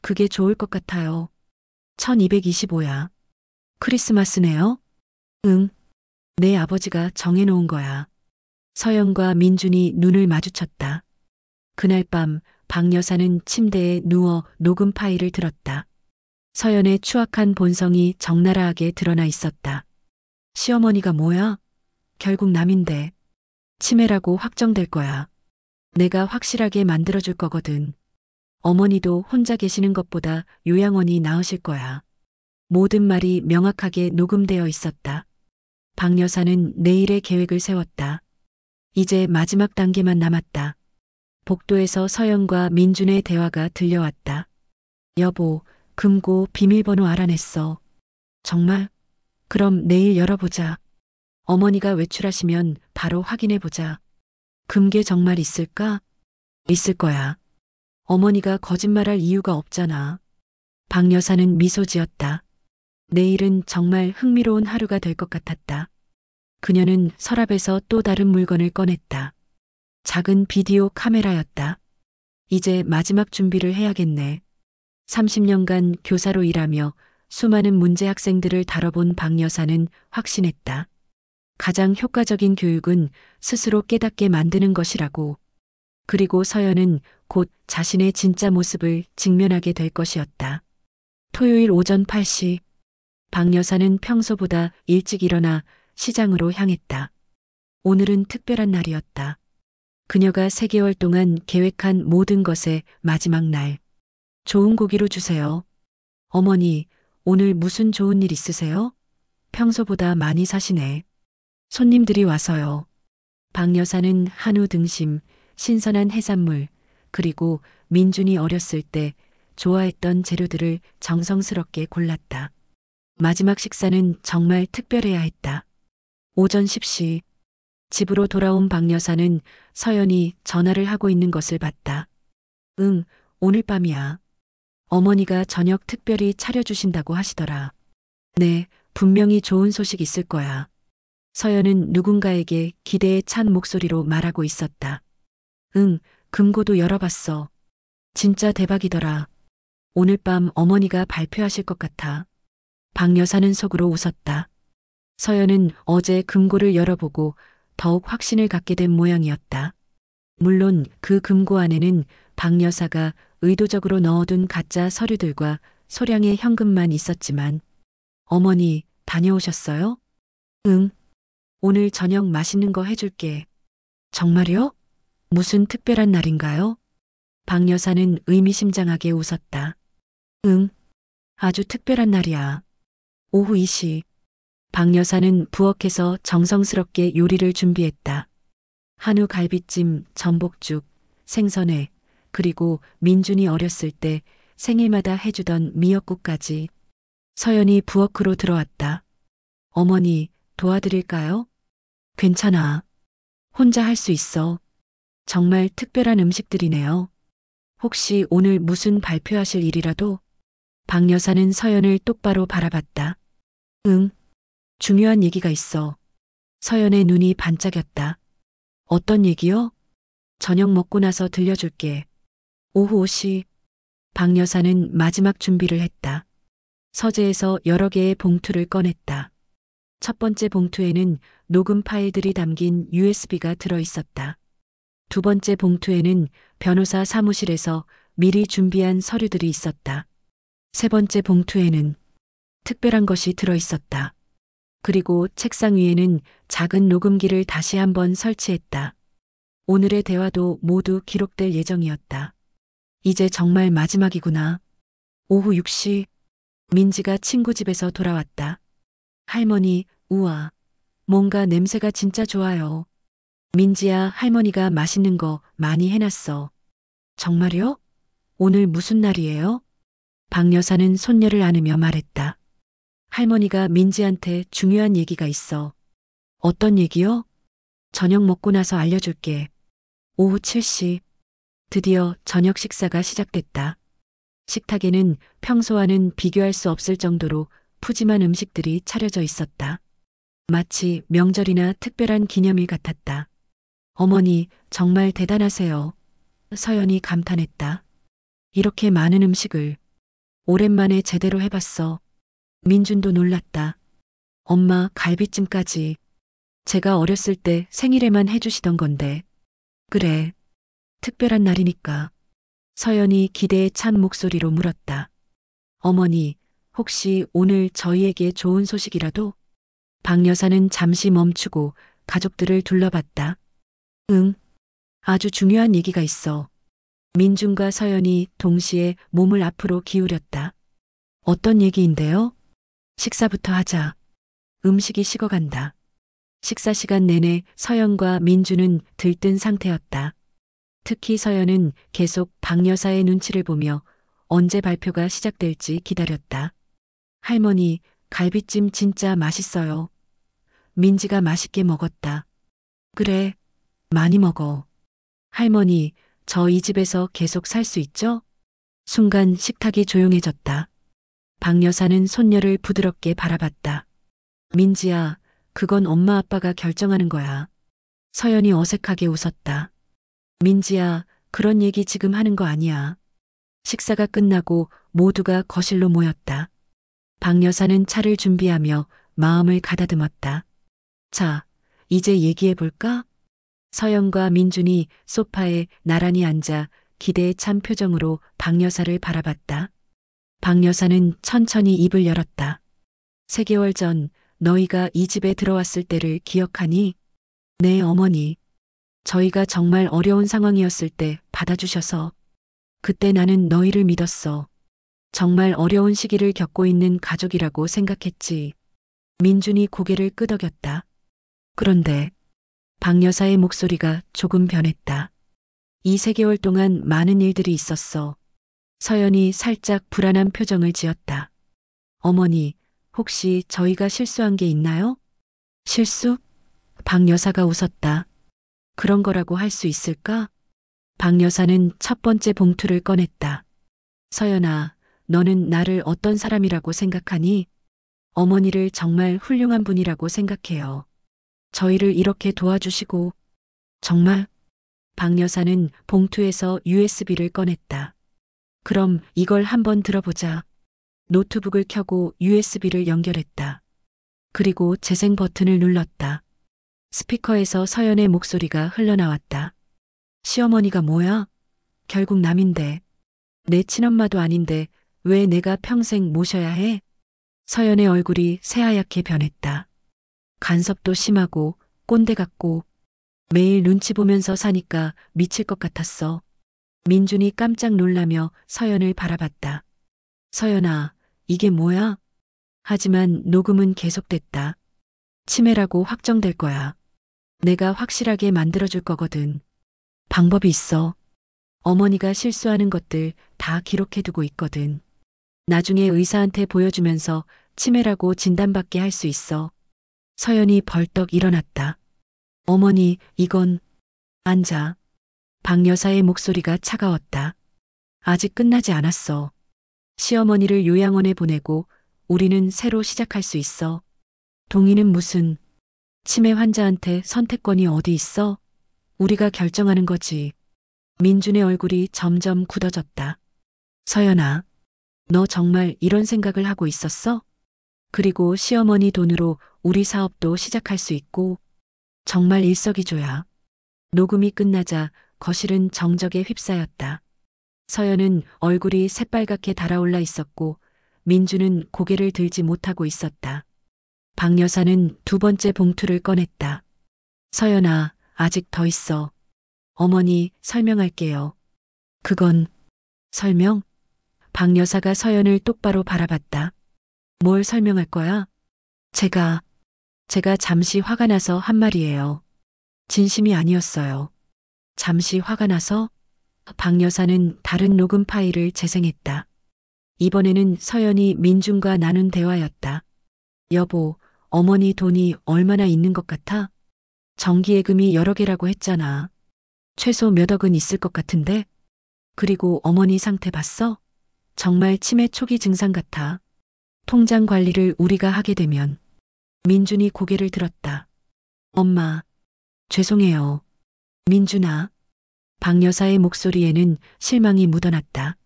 그게 좋을 것 같아요. 1225야. 크리스마스네요? 응. 내 아버지가 정해놓은 거야. 서연과 민준이 눈을 마주쳤다. 그날 밤 박 여사는 침대에 누워 녹음 파일을 들었다. 서연의 추악한 본성이 적나라하게 드러나 있었다. 시어머니가 뭐야? 결국 남인데. 치매라고 확정될 거야. 내가 확실하게 만들어줄 거거든. 어머니도 혼자 계시는 것보다 요양원이 나으실 거야. 모든 말이 명확하게 녹음되어 있었다. 박 여사는 내일의 계획을 세웠다. 이제 마지막 단계만 남았다. 복도에서 서연과 민준의 대화가 들려왔다. 여보, 금고 비밀번호 알아냈어. 정말? 그럼 내일 열어보자. 어머니가 외출하시면 바로 확인해보자. 금괴 정말 있을까? 있을 거야. 어머니가 거짓말할 이유가 없잖아. 박 여사는 미소 지었다. 내일은 정말 흥미로운 하루가 될 것 같았다. 그녀는 서랍에서 또 다른 물건을 꺼냈다. 작은 비디오 카메라였다. 이제 마지막 준비를 해야겠네. 30년간 교사로 일하며 수많은 문제 학생들을 다뤄본 박 여사는 확신했다. 가장 효과적인 교육은 스스로 깨닫게 만드는 것이라고. 그리고 서연은 곧 자신의 진짜 모습을 직면하게 될 것이었다. 토요일 오전 8시. 박 여사는 평소보다 일찍 일어나 시장으로 향했다. 오늘은 특별한 날이었다. 그녀가 3개월 동안 계획한 모든 것의 마지막 날. 좋은 고기로 주세요. 어머니, 오늘 무슨 좋은 일 있으세요? 평소보다 많이 사시네. 손님들이 와서요. 박 여사는 한우 등심, 신선한 해산물, 그리고 민준이 어렸을 때 좋아했던 재료들을 정성스럽게 골랐다. 마지막 식사는 정말 특별해야 했다. 오전 10시 집으로 돌아온 박 여사는 서연이 전화를 하고 있는 것을 봤다. 응, 오늘 밤이야. 어머니가 저녁 특별히 차려주신다고 하시더라. 네, 분명히 좋은 소식 있을 거야. 서연은 누군가에게 기대에 찬 목소리로 말하고 있었다. 응, 금고도 열어봤어. 진짜 대박이더라. 오늘 밤 어머니가 발표하실 것 같아. 박 여사는 속으로 웃었다. 서연은 어제 금고를 열어보고 더욱 확신을 갖게 된 모양이었다. 물론 그 금고 안에는 박 여사가 의도적으로 넣어둔 가짜 서류들과 소량의 현금만 있었지만, 어머니, 다녀오셨어요? 응. 오늘 저녁 맛있는 거 해줄게. 정말요? 무슨 특별한 날인가요? 박 여사는 의미심장하게 웃었다. 응. 아주 특별한 날이야. 오후 2시. 박 여사는 부엌에서 정성스럽게 요리를 준비했다. 한우 갈비찜, 전복죽, 생선회, 그리고 민준이 어렸을 때 생일마다 해주던 미역국까지. 서연이 부엌으로 들어왔다. 어머니, 도와드릴까요? 괜찮아. 혼자 할 수 있어. 정말 특별한 음식들이네요. 혹시 오늘 무슨 발표하실 일이라도? 박 여사는 서연을 똑바로 바라봤다. 응, 중요한 얘기가 있어. 서연의 눈이 반짝였다. 어떤 얘기요? 저녁 먹고 나서 들려줄게. 오후 5시. 박 여사는 마지막 준비를 했다. 서재에서 여러 개의 봉투를 꺼냈다. 첫 번째 봉투에는 녹음 파일들이 담긴 USB가 들어 있었다. 두 번째 봉투에는 변호사 사무실에서 미리 준비한 서류들이 있었다. 세 번째 봉투에는 특별한 것이 들어 있었다. 그리고 책상 위에는 작은 녹음기를 다시 한번 설치했다. 오늘의 대화도 모두 기록될 예정이었다. 이제 정말 마지막이구나. 오후 6시, 민지가 친구 집에서 돌아왔다. 할머니, 우와. 뭔가 냄새가 진짜 좋아요. 민지야, 할머니가 맛있는 거 많이 해놨어. 정말요? 오늘 무슨 날이에요? 박 여사는 손녀를 안으며 말했다. 할머니가 민지한테 중요한 얘기가 있어. 어떤 얘기요? 저녁 먹고 나서 알려줄게. 오후 7시. 드디어 저녁 식사가 시작됐다. 식탁에는 평소와는 비교할 수 없을 정도로 푸짐한 음식들이 차려져 있었다. 마치 명절이나 특별한 기념일 같았다. 어머니, 정말 대단하세요. 서연이 감탄했다. 이렇게 많은 음식을 오랜만에 제대로 해봤어. 민준도 놀랐다. 엄마, 갈비찜까지. 제가 어렸을 때 생일에만 해주시던 건데. 그래, 특별한 날이니까. 서연이 기대에 찬 목소리로 물었다. 어머니, 혹시 오늘 저희에게 좋은 소식이라도? 박 여사는 잠시 멈추고 가족들을 둘러봤다. 응, 아주 중요한 얘기가 있어. 민준과 서연이 동시에 몸을 앞으로 기울였다. 어떤 얘기인데요? 식사부터 하자. 음식이 식어간다. 식사 시간 내내 서연과 민준은 들뜬 상태였다. 특히 서연은 계속 박 여사의 눈치를 보며 언제 발표가 시작될지 기다렸다. 할머니, 갈비찜 진짜 맛있어요. 민지가 맛있게 먹었다. 그래, 많이 먹어. 할머니, 저 이 집에서 계속 살 수 있죠? 순간 식탁이 조용해졌다. 박 여사는 손녀를 부드럽게 바라봤다. 민지야, 그건 엄마 아빠가 결정하는 거야. 서연이 어색하게 웃었다. 민지야, 그런 얘기 지금 하는 거 아니야. 식사가 끝나고 모두가 거실로 모였다. 박 여사는 차를 준비하며 마음을 가다듬었다. 자, 이제 얘기해 볼까? 서연과 민준이 소파에 나란히 앉아 기대에 찬 표정으로 박 여사를 바라봤다. 박 여사는 천천히 입을 열었다. 3개월 전 너희가 이 집에 들어왔을 때를 기억하니? 네, 어머니. 저희가 정말 어려운 상황이었을 때 받아주셔서 그때 나는 너희를 믿었어. 정말 어려운 시기를 겪고 있는 가족이라고 생각했지. 민준이 고개를 끄덕였다. 그런데 박 여사의 목소리가 조금 변했다. 이 3개월 동안 많은 일들이 있었어. 서연이 살짝 불안한 표정을 지었다. 어머니, 혹시 저희가 실수한 게 있나요? 실수? 박 여사가 웃었다. 그런 거라고 할 수 있을까? 박 여사는 첫 번째 봉투를 꺼냈다. 서연아, 너는 나를 어떤 사람이라고 생각하니? 어머니를 정말 훌륭한 분이라고 생각해요. 저희를 이렇게 도와주시고, 정말? 박 여사는 봉투에서 USB를 꺼냈다. 그럼 이걸 한번 들어보자. 노트북을 켜고 USB를 연결했다. 그리고 재생 버튼을 눌렀다. 스피커에서 서연의 목소리가 흘러나왔다. 시어머니가 뭐야? 결국 남인데. 내 친엄마도 아닌데 왜 내가 평생 모셔야 해? 서연의 얼굴이 새하얗게 변했다. 간섭도 심하고 꼰대 같고 매일 눈치 보면서 사니까 미칠 것 같았어. 민준이 깜짝 놀라며 서연을 바라봤다. 서연아, 이게 뭐야? 하지만 녹음은 계속됐다. 치매라고 확정될 거야. 내가 확실하게 만들어줄 거거든. 방법이 있어. 어머니가 실수하는 것들 다 기록해두고 있거든. 나중에 의사한테 보여주면서 치매라고 진단받게 할 수 있어. 서연이 벌떡 일어났다. 어머니, 이건... 앉아. 박 여사의 목소리가 차가웠다. 아직 끝나지 않았어. 시어머니를 요양원에 보내고 우리는 새로 시작할 수 있어. 동의는 무슨... 치매 환자한테 선택권이 어디 있어? 우리가 결정하는 거지. 민준의 얼굴이 점점 굳어졌다. 서연아, 너 정말 이런 생각을 하고 있었어? 그리고 시어머니 돈으로 우리 사업도 시작할 수 있고, 정말 일석이조야. 녹음이 끝나자 거실은 정적에 휩싸였다. 서연은 얼굴이 새빨갛게 달아올라 있었고, 민주는 고개를 들지 못하고 있었다. 박 여사는 두 번째 봉투를 꺼냈다. 서연아, 아직 더 있어. 어머니, 설명할게요. 그건... 설명? 박 여사가 서연을 똑바로 바라봤다. 뭘 설명할 거야? 제가 잠시 화가 나서 한 말이에요. 진심이 아니었어요. 잠시 화가 나서? 박 여사는 다른 녹음 파일을 재생했다. 이번에는 서연이 민준과 나눈 대화였다. 여보, 어머니 돈이 얼마나 있는 것 같아? 정기예금이 여러 개라고 했잖아. 최소 몇 억은 있을 것 같은데? 그리고 어머니 상태 봤어? 정말 치매 초기 증상 같아. 통장 관리를 우리가 하게 되면. 민준이 고개를 들었다. 엄마, 죄송해요. 민준아. 박 여사의 목소리에는 실망이 묻어났다.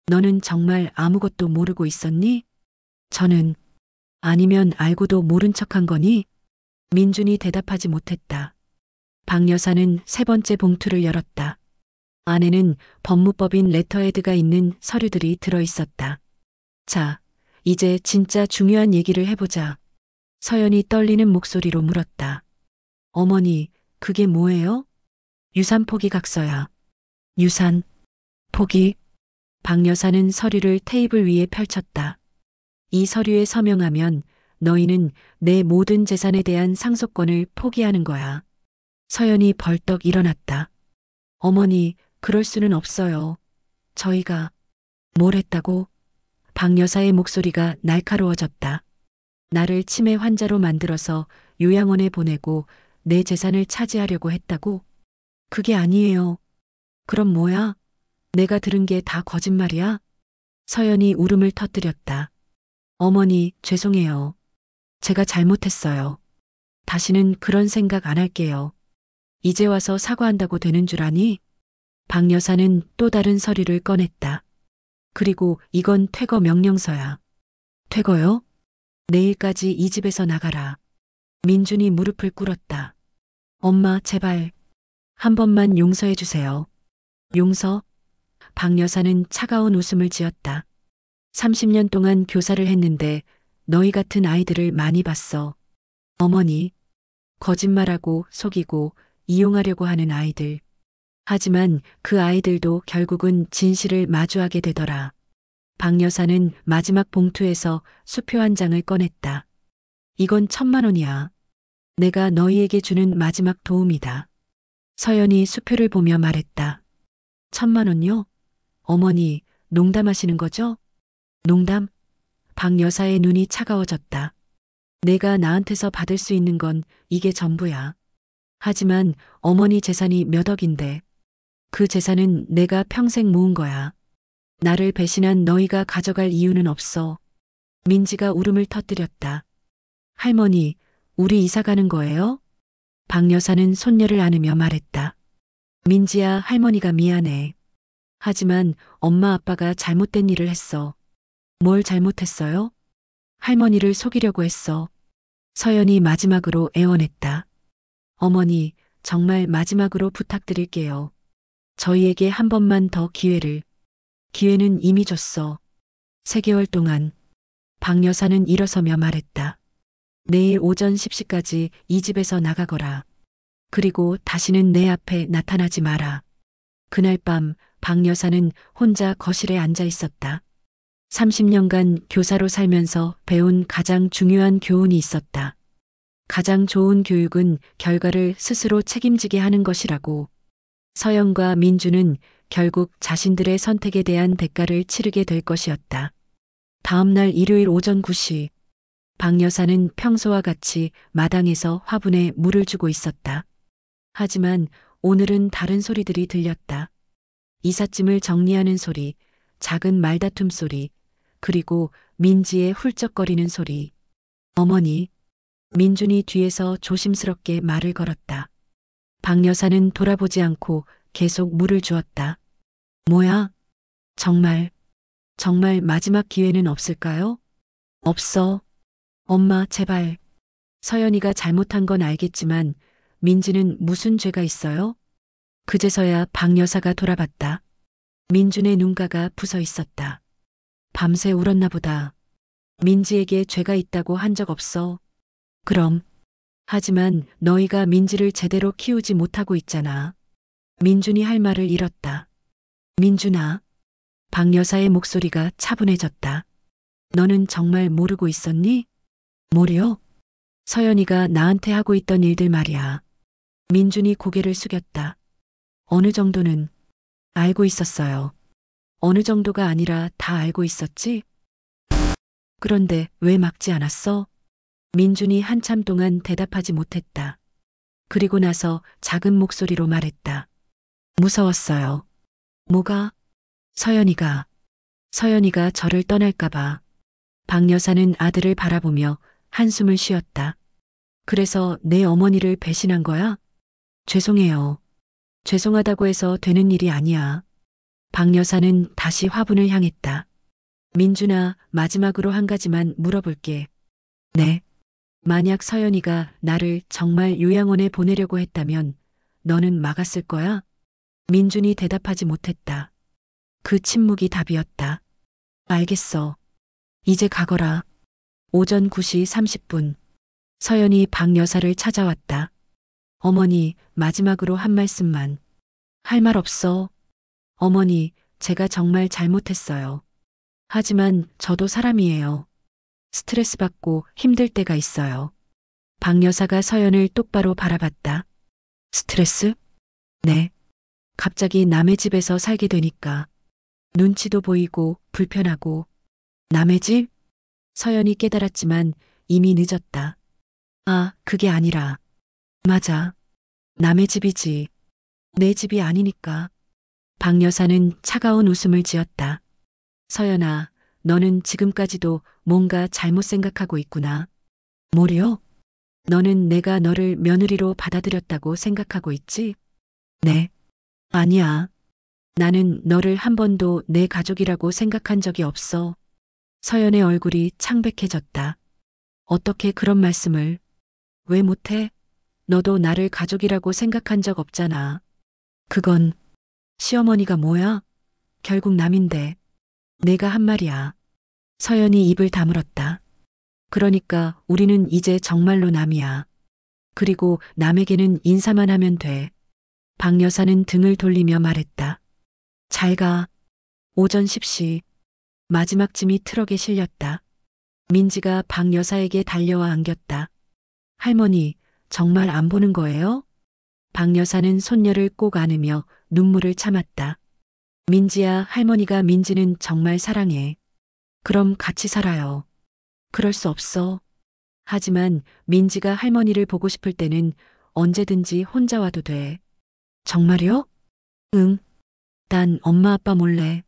너는 정말 아무것도 모르고 있었니? 저는... 아니면 알고도 모른 척한 거니? 민준이 대답하지 못했다. 박 여사는 세 번째 봉투를 열었다. 안에는 법무법인 레터헤드가 있는 서류들이 들어있었다. 자, 이제 진짜 중요한 얘기를 해보자. 서연이 떨리는 목소리로 물었다. 어머니, 그게 뭐예요? 유산 포기 각서야. 유산 포기? 박 여사는 서류를 테이블 위에 펼쳤다. 이 서류에 서명하면 너희는 내 모든 재산에 대한 상속권을 포기하는 거야. 서연이 벌떡 일어났다. 어머니, 그럴 수는 없어요. 저희가 뭘 했다고? 박 여사의 목소리가 날카로워졌다. 나를 치매 환자로 만들어서 요양원에 보내고 내 재산을 차지하려고 했다고? 그게 아니에요. 그럼 뭐야? 내가 들은 게 다 거짓말이야? 서연이 울음을 터뜨렸다. 어머니, 죄송해요. 제가 잘못했어요. 다시는 그런 생각 안 할게요. 이제 와서 사과한다고 되는 줄 아니? 박 여사는 또 다른 서류를 꺼냈다. 그리고 이건 퇴거 명령서야. 퇴거요? 내일까지 이 집에서 나가라. 민준이 무릎을 꿇었다. 엄마, 제발. 한 번만 용서해 주세요. 용서? 박 여사는 차가운 웃음을 지었다. 30년 동안 교사를 했는데 너희 같은 아이들을 많이 봤어. 어머니, 거짓말하고 속이고 이용하려고 하는 아이들. 하지만 그 아이들도 결국은 진실을 마주하게 되더라. 박 여사는 마지막 봉투에서 수표 한 장을 꺼냈다. 이건 1,000만 원이야. 내가 너희에게 주는 마지막 도움이다. 서연이 수표를 보며 말했다. 1,000만 원요? 어머니, 농담하시는 거죠? 농담? 박 여사의 눈이 차가워졌다. 내가 나한테서 받을 수 있는 건 이게 전부야. 하지만 어머니 재산이 몇 억인데 그 재산은 내가 평생 모은 거야. 나를 배신한 너희가 가져갈 이유는 없어. 민지가 울음을 터뜨렸다. 할머니, 우리 이사 가는 거예요? 박 여사는 손녀를 안으며 말했다. 민지야, 할머니가 미안해. 하지만 엄마 아빠가 잘못된 일을 했어. 뭘 잘못했어요? 할머니를 속이려고 했어. 서연이 마지막으로 애원했다. 어머니, 정말 마지막으로 부탁드릴게요. 저희에게 한 번만 더 기회를. 기회는 이미 줬어. 3개월 동안. 박 여사는 일어서며 말했다. 내일 오전 10시까지 이 집에서 나가거라. 그리고 다시는 내 앞에 나타나지 마라. 그날 밤 박 여사는 혼자 거실에 앉아 있었다. 30년간 교사로 살면서 배운 가장 중요한 교훈이 있었다. 가장 좋은 교육은 결과를 스스로 책임지게 하는 것이라고. 서연과 민주는 결국 자신들의 선택에 대한 대가를 치르게 될 것이었다. 다음 날 일요일 오전 9시, 박 여사는 평소와 같이 마당에서 화분에 물을 주고 있었다. 하지만 오늘은 다른 소리들이 들렸다. 이삿짐을 정리하는 소리, 작은 말다툼 소리, 그리고 민지의 훌쩍거리는 소리. 어머니, 민준이 뒤에서 조심스럽게 말을 걸었다. 박 여사는 돌아보지 않고 계속 물을 주었다. 뭐야? 정말 마지막 기회는 없을까요? 없어. 엄마, 제발. 서연이가 잘못한 건 알겠지만 민지는 무슨 죄가 있어요? 그제서야 박 여사가 돌아봤다. 민준의 눈가가 부서 있었다. 밤새 울었나 보다. 민지에게 죄가 있다고 한 적 없어. 그럼. 하지만 너희가 민지를 제대로 키우지 못하고 있잖아. 민준이 할 말을 잃었다. 민준아. 박 여사의 목소리가 차분해졌다. 너는 정말 모르고 있었니? 뭐요? 서연이가 나한테 하고 있던 일들 말이야. 민준이 고개를 숙였다. 어느 정도는 알고 있었어요. 어느 정도가 아니라 다 알고 있었지? 그런데 왜 막지 않았어? 민준이 한참 동안 대답하지 못했다. 그리고 나서 작은 목소리로 말했다. 무서웠어요. 뭐가? 서연이가 저를 떠날까봐. 박 여사는 아들을 바라보며 한숨을 쉬었다. 그래서 내 어머니를 배신한 거야? 죄송해요. 죄송하다고 해서 되는 일이 아니야. 박 여사는 다시 화분을 향했다. 민준아, 마지막으로 한 가지만 물어볼게. 네. 만약 서연이가 나를 정말 요양원에 보내려고 했다면 너는 막았을 거야? 민준이 대답하지 못했다. 그 침묵이 답이었다. 알겠어. 이제 가거라. 오전 9시 30분. 서연이 박 여사를 찾아왔다. 어머니, 마지막으로 한 말씀만. 할 말 없어. 어머니, 제가 정말 잘못했어요. 하지만 저도 사람이에요. 스트레스 받고 힘들 때가 있어요. 박 여사가 서연을 똑바로 바라봤다. 스트레스? 네. 갑자기 남의 집에서 살게 되니까. 눈치도 보이고 불편하고. 남의 집? 서연이 깨달았지만 이미 늦었다. 아, 그게 아니라. 맞아. 남의 집이지. 내 집이 아니니까. 박 여사는 차가운 웃음을 지었다. 서연아, 너는 지금까지도 뭔가 잘못 생각하고 있구나. 뭐려? 너는 내가 너를 며느리로 받아들였다고 생각하고 있지? 네. 아니야. 나는 너를 한 번도 내 가족이라고 생각한 적이 없어. 서연의 얼굴이 창백해졌다. 어떻게 그런 말씀을. 왜 못해? 너도 나를 가족이라고 생각한 적 없잖아. 그건 시어머니가 뭐야? 결국 남인데. 내가 한 말이야. 서연이 입을 다물었다. 그러니까 우리는 이제 정말로 남이야. 그리고 남에게는 인사만 하면 돼. 박 여사는 등을 돌리며 말했다. 잘 가. 오전 10시. 마지막 짐이 트럭에 실렸다. 민지가 박 여사에게 달려와 안겼다. 할머니, 정말 안 보는 거예요? 박 여사는 손녀를 꼭 안으며 눈물을 참았다. 민지야, 할머니가 민지는 정말 사랑해. 그럼 같이 살아요. 그럴 수 없어. 하지만 민지가 할머니를 보고 싶을 때는 언제든지 혼자 와도 돼. 정말요? 응. 난 엄마 아빠 몰래.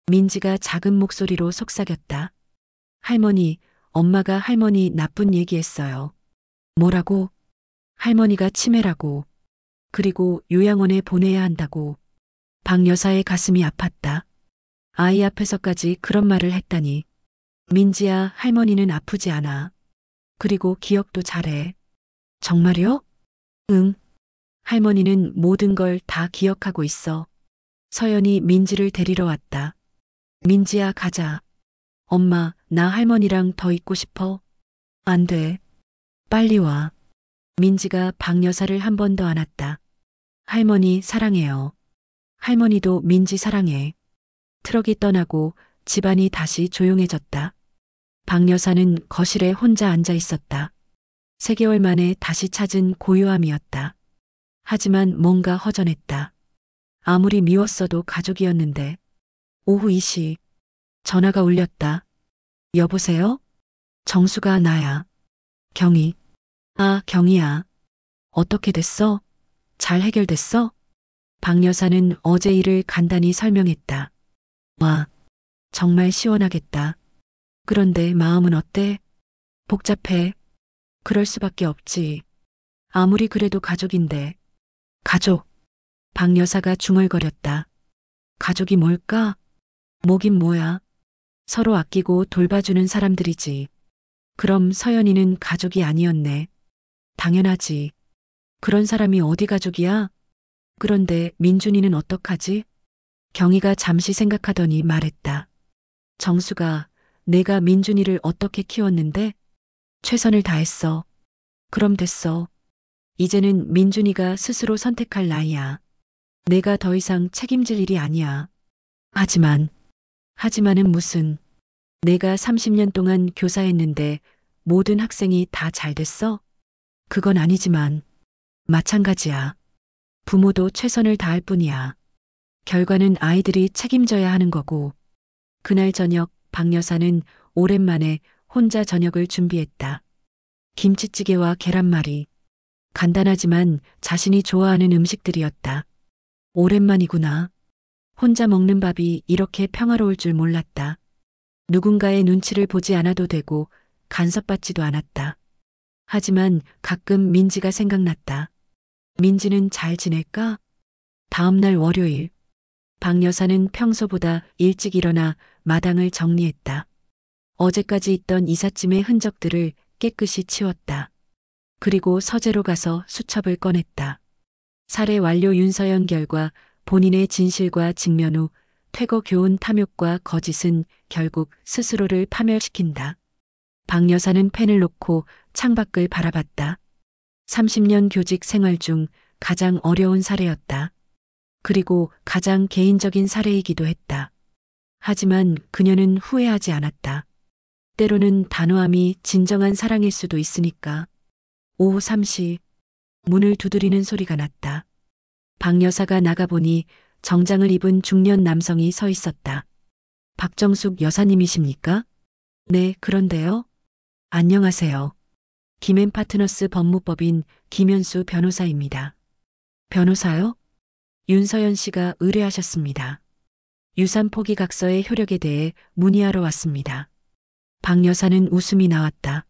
민지가 작은 목소리로 속삭였다. 할머니, 엄마가 할머니 나쁜 얘기했어요. 뭐라고? 할머니가 치매라고. 그리고 요양원에 보내야 한다고. 박 여사의 가슴이 아팠다. 아이 앞에서까지 그런 말을 했다니. 민지야, 할머니는 아프지 않아. 그리고 기억도 잘해. 정말요? 응. 할머니는 모든 걸 다 기억하고 있어. 서연이 민지를 데리러 왔다. 민지야, 가자. 엄마, 나 할머니랑 더 있고 싶어. 안 돼. 빨리 와. 민지가 박 여사를 한 번 더 안았다. 할머니 사랑해요. 할머니도 민지 사랑해. 트럭이 떠나고 집안이 다시 조용해졌다. 박 여사는 거실에 혼자 앉아 있었다. 3개월 만에 다시 찾은 고요함이었다. 하지만 뭔가 허전했다. 아무리 미웠어도 가족이었는데. 오후 2시 전화가 울렸다. 여보세요? 정수가 나야. 경희. 아, 경희야. 어떻게 됐어? 잘 해결됐어? 박 여사는 어제 일을 간단히 설명했다. 와, 정말 시원하겠다. 그런데 마음은 어때? 복잡해. 그럴 수밖에 없지. 아무리 그래도 가족인데. 가족. 박 여사가 중얼거렸다. 가족이 뭘까? 뭐긴 뭐야. 서로 아끼고 돌봐주는 사람들이지. 그럼 서연이는 가족이 아니었네. 당연하지. 그런 사람이 어디 가족이야? 그런데 민준이는 어떡하지? 경희가 잠시 생각하더니 말했다. 정수가 내가 민준이를 어떻게 키웠는데? 최선을 다했어. 그럼 됐어. 이제는 민준이가 스스로 선택할 나이야. 내가 더 이상 책임질 일이 아니야. 하지만은 무슨. 내가 30년 동안 교사했는데 모든 학생이 다 잘 됐어? 그건 아니지만 마찬가지야. 부모도 최선을 다할 뿐이야. 결과는 아이들이 책임져야 하는 거고. 그날 저녁 박 여사는 오랜만에 혼자 저녁을 준비했다. 김치찌개와 계란말이. 간단하지만 자신이 좋아하는 음식들이었다. 오랜만이구나. 혼자 먹는 밥이 이렇게 평화로울 줄 몰랐다. 누군가의 눈치를 보지 않아도 되고 간섭받지도 않았다. 하지만 가끔 민지가 생각났다. 민지는 잘 지낼까? 다음 날 월요일. 박 여사는 평소보다 일찍 일어나 마당을 정리했다. 어제까지 있던 이삿짐의 흔적들을 깨끗이 치웠다. 그리고 서재로 가서 수첩을 꺼냈다. 살해 완료 윤서연 결과 본인의 진실과 직면 후 퇴거 교훈 탐욕과 거짓은 결국 스스로를 파멸시킨다. 박 여사는 펜을 놓고 창밖을 바라봤다. 30년 교직 생활 중 가장 어려운 사례였다. 그리고 가장 개인적인 사례이기도 했다. 하지만 그녀는 후회하지 않았다. 때로는 단호함이 진정한 사랑일 수도 있으니까. 오후 3시 문을 두드리는 소리가 났다. 박 여사가 나가보니 정장을 입은 중년 남성이 서 있었다. 박정숙 여사님이십니까? 네, 그런데요. 안녕하세요. 김앤파트너스 법무법인 김현수 변호사입니다. 변호사요? 윤서연 씨가 의뢰하셨습니다. 유산 포기 각서의 효력에 대해 문의하러 왔습니다. 박 여사는 웃음이 나왔다.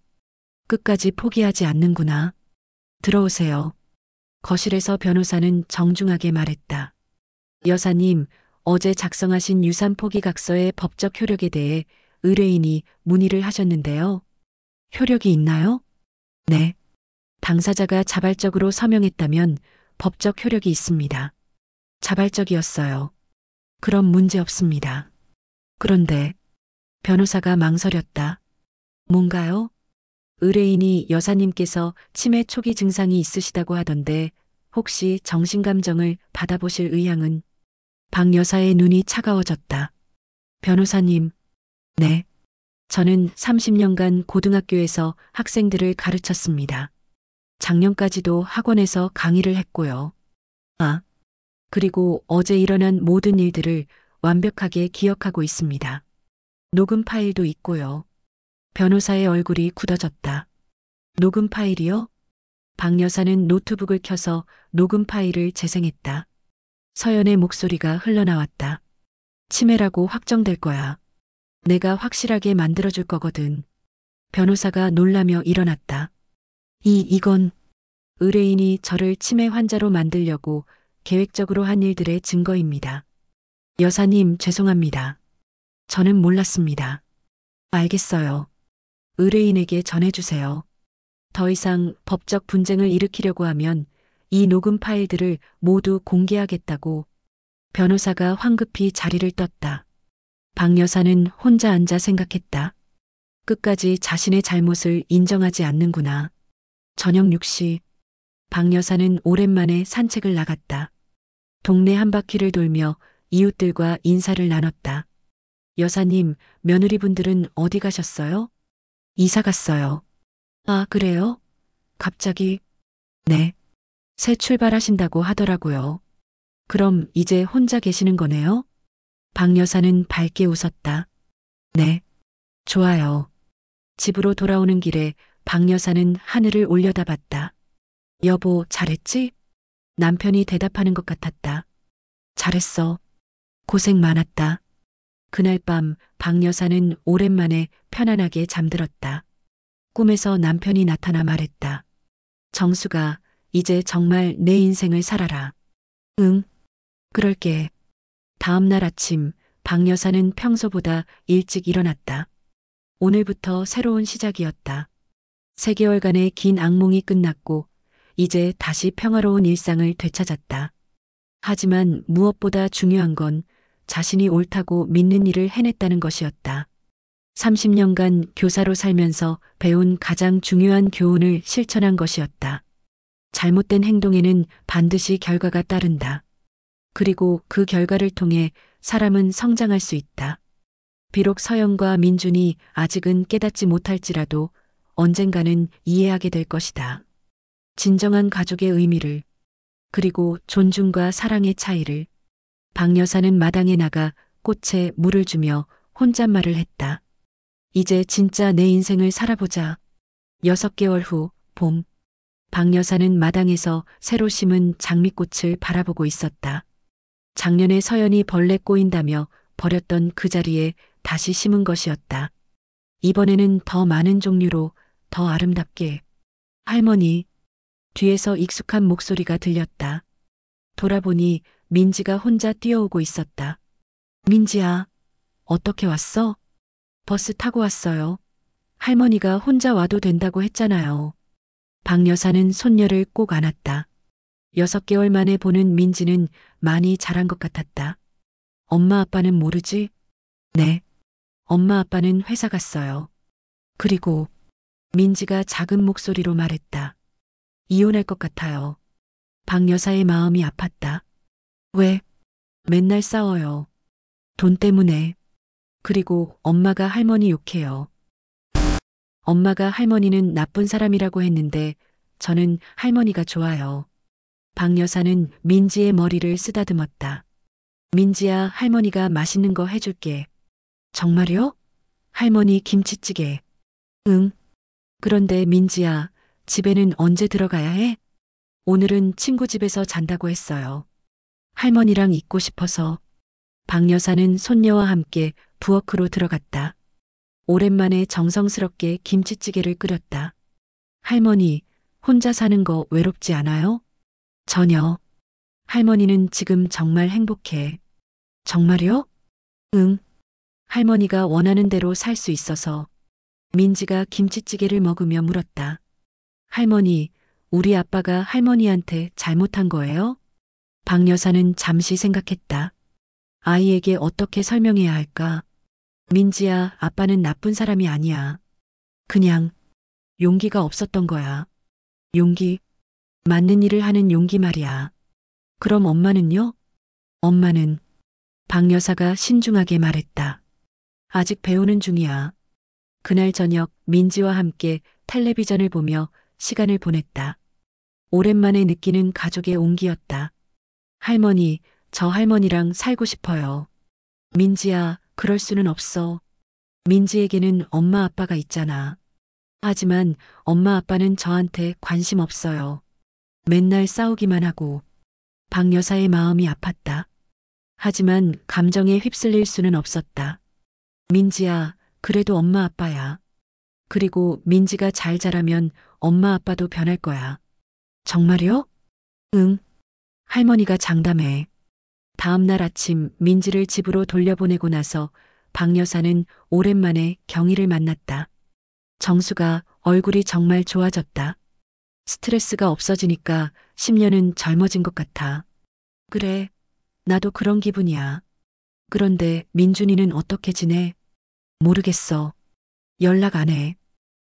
끝까지 포기하지 않는구나. 들어오세요. 거실에서 변호사는 정중하게 말했다. 여사님, 어제 작성하신 유산 포기 각서의 법적 효력에 대해 의뢰인이 문의를 하셨는데요. 효력이 있나요? 네. 당사자가 자발적으로 서명했다면 법적 효력이 있습니다. 자발적이었어요. 그럼 문제 없습니다. 그런데 변호사가 망설였다. 뭔가요? 의뢰인이 여사님께서 치매 초기 증상이 있으시다고 하던데 혹시 정신감정을 받아보실 의향은? 박 여사의 눈이 차가워졌다. 변호사님, 네. 저는 30년간 고등학교에서 학생들을 가르쳤습니다. 작년까지도 학원에서 강의를 했고요. 아, 그리고 어제 일어난 모든 일들을 완벽하게 기억하고 있습니다. 녹음 파일도 있고요. 변호사의 얼굴이 굳어졌다. 녹음 파일이요? 박 여사는 노트북을 켜서 녹음 파일을 재생했다. 서연의 목소리가 흘러나왔다. 치매라고 확정될 거야. 내가 확실하게 만들어줄 거거든. 변호사가 놀라며 일어났다. 이건 의뢰인이 저를 치매 환자로 만들려고 계획적으로 한 일들의 증거입니다. 여사님, 죄송합니다. 저는 몰랐습니다. 알겠어요. 의뢰인에게 전해주세요. 더 이상 법적 분쟁을 일으키려고 하면 이 녹음 파일들을 모두 공개하겠다고. 변호사가 황급히 자리를 떴다. 박 여사는 혼자 앉아 생각했다. 끝까지 자신의 잘못을 인정하지 않는구나. 저녁 6시, 박 여사는 오랜만에 산책을 나갔다. 동네 한 바퀴를 돌며 이웃들과 인사를 나눴다. 여사님, 며느리분들은 어디 가셨어요? 이사 갔어요. 아, 그래요? 갑자기? 네. 새 출발하신다고 하더라고요. 그럼 이제 혼자 계시는 거네요? 박 여사는 밝게 웃었다. 네. 좋아요. 집으로 돌아오는 길에 박 여사는 하늘을 올려다봤다. 여보, 잘했지? 남편이 대답하는 것 같았다. 잘했어. 고생 많았다. 그날 밤 박 여사는 오랜만에 편안하게 잠들었다. 꿈에서 남편이 나타나 말했다. 정수가 이제 정말 내 인생을 살아라. 응, 그럴게. 다음 날 아침 박 여사는 평소보다 일찍 일어났다. 오늘부터 새로운 시작이었다. 3개월간의 긴 악몽이 끝났고 이제 다시 평화로운 일상을 되찾았다. 하지만 무엇보다 중요한 건 자신이 옳다고 믿는 일을 해냈다는 것이었다. 30년간 교사로 살면서 배운 가장 중요한 교훈을 실천한 것이었다. 잘못된 행동에는 반드시 결과가 따른다. 그리고 그 결과를 통해 사람은 성장할 수 있다. 비록 서연과 민준이 아직은 깨닫지 못할지라도 언젠가는 이해하게 될 것이다. 진정한 가족의 의미를, 그리고 존중과 사랑의 차이를. 박 여사는 마당에 나가 꽃에 물을 주며 혼잣말을 했다. 이제 진짜 내 인생을 살아보자. 6개월 후, 봄. 박 여사는 마당에서 새로 심은 장미꽃을 바라보고 있었다. 작년에 서연이 벌레 꼬인다며 버렸던 그 자리에 다시 심은 것이었다. 이번에는 더 많은 종류로 더 아름답게. 할머니, 뒤에서 익숙한 목소리가 들렸다. 돌아보니 민지가 혼자 뛰어오고 있었다. 민지야, 어떻게 왔어? 버스 타고 왔어요. 할머니가 혼자 와도 된다고 했잖아요. 박 여사는 손녀를 꼭 안았다. 6개월 만에 보는 민지는 많이 자란 것 같았다. 엄마 아빠는 모르지? 네. 엄마 아빠는 회사 갔어요. 그리고 민지가 작은 목소리로 말했다. 이혼할 것 같아요. 박 여사의 마음이 아팠다. 왜? 맨날 싸워요. 돈 때문에. 그리고 엄마가 할머니 욕해요. 엄마가 할머니는 나쁜 사람이라고 했는데 저는 할머니가 좋아요. 박 여사는 민지의 머리를 쓰다듬었다. 민지야, 할머니가 맛있는 거 해줄게. 정말요? 할머니 김치찌개. 응. 그런데 민지야, 집에는 언제 들어가야 해? 오늘은 친구 집에서 잔다고 했어요. 할머니랑 있고 싶어서. 박 여사는 손녀와 함께 부엌으로 들어갔다. 오랜만에 정성스럽게 김치찌개를 끓였다. 할머니, 혼자 사는 거 외롭지 않아요? 전혀. 할머니는 지금 정말 행복해. 정말요? 응. 할머니가 원하는 대로 살 수 있어서. 민지가 김치찌개를 먹으며 물었다. 할머니, 우리 아빠가 할머니한테 잘못한 거예요? 박 여사는 잠시 생각했다. 아이에게 어떻게 설명해야 할까? 민지야, 아빠는 나쁜 사람이 아니야. 그냥 용기가 없었던 거야. 용기? 맞는 일을 하는 용기 말이야. 그럼 엄마는요? 엄마는 박 여사가 신중하게 말했다. 아직 배우는 중이야. 그날 저녁 민지와 함께 텔레비전을 보며 시간을 보냈다. 오랜만에 느끼는 가족의 온기였다. 할머니, 저 할머니랑 살고 싶어요. 민지야, 그럴 수는 없어. 민지에게는 엄마 아빠가 있잖아. 하지만 엄마 아빠는 저한테 관심 없어요. 맨날 싸우기만 하고. 박 여사의 마음이 아팠다. 하지만 감정에 휩쓸릴 수는 없었다. 민지야, 그래도 엄마 아빠야. 그리고 민지가 잘 자라면 엄마 아빠도 변할 거야. 정말요? 응. 할머니가 장담해. 다음 날 아침 민지를 집으로 돌려보내고 나서 박 여사는 오랜만에 경희를 만났다. 정수가 얼굴이 정말 좋아졌다. 스트레스가 없어지니까 10년은 젊어진 것 같아. 그래, 나도 그런 기분이야. 그런데 민준이는 어떻게 지내? 모르겠어. 연락 안 해.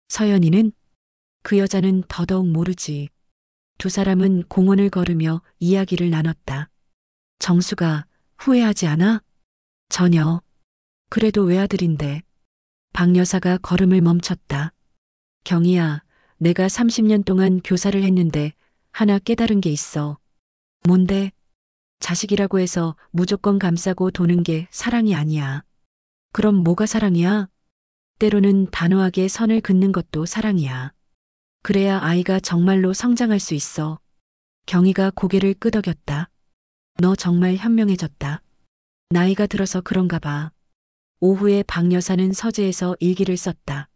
서연이는? 그 여자는 더더욱 모르지. 두 사람은 공원을 걸으며 이야기를 나눴다. 정수가 후회하지 않아? 전혀. 그래도 외아들인데. 박 여사가 걸음을 멈췄다. 경희야, 내가 30년 동안 교사를 했는데 하나 깨달은 게 있어. 뭔데? 자식이라고 해서 무조건 감싸고 도는 게 사랑이 아니야. 그럼 뭐가 사랑이야? 때로는 단호하게 선을 긋는 것도 사랑이야. 그래야 아이가 정말로 성장할 수 있어. 경희가 고개를 끄덕였다. 너 정말 현명해졌다. 나이가 들어서 그런가 봐. 오후에 박 여사는 서재에서 일기를 썼다.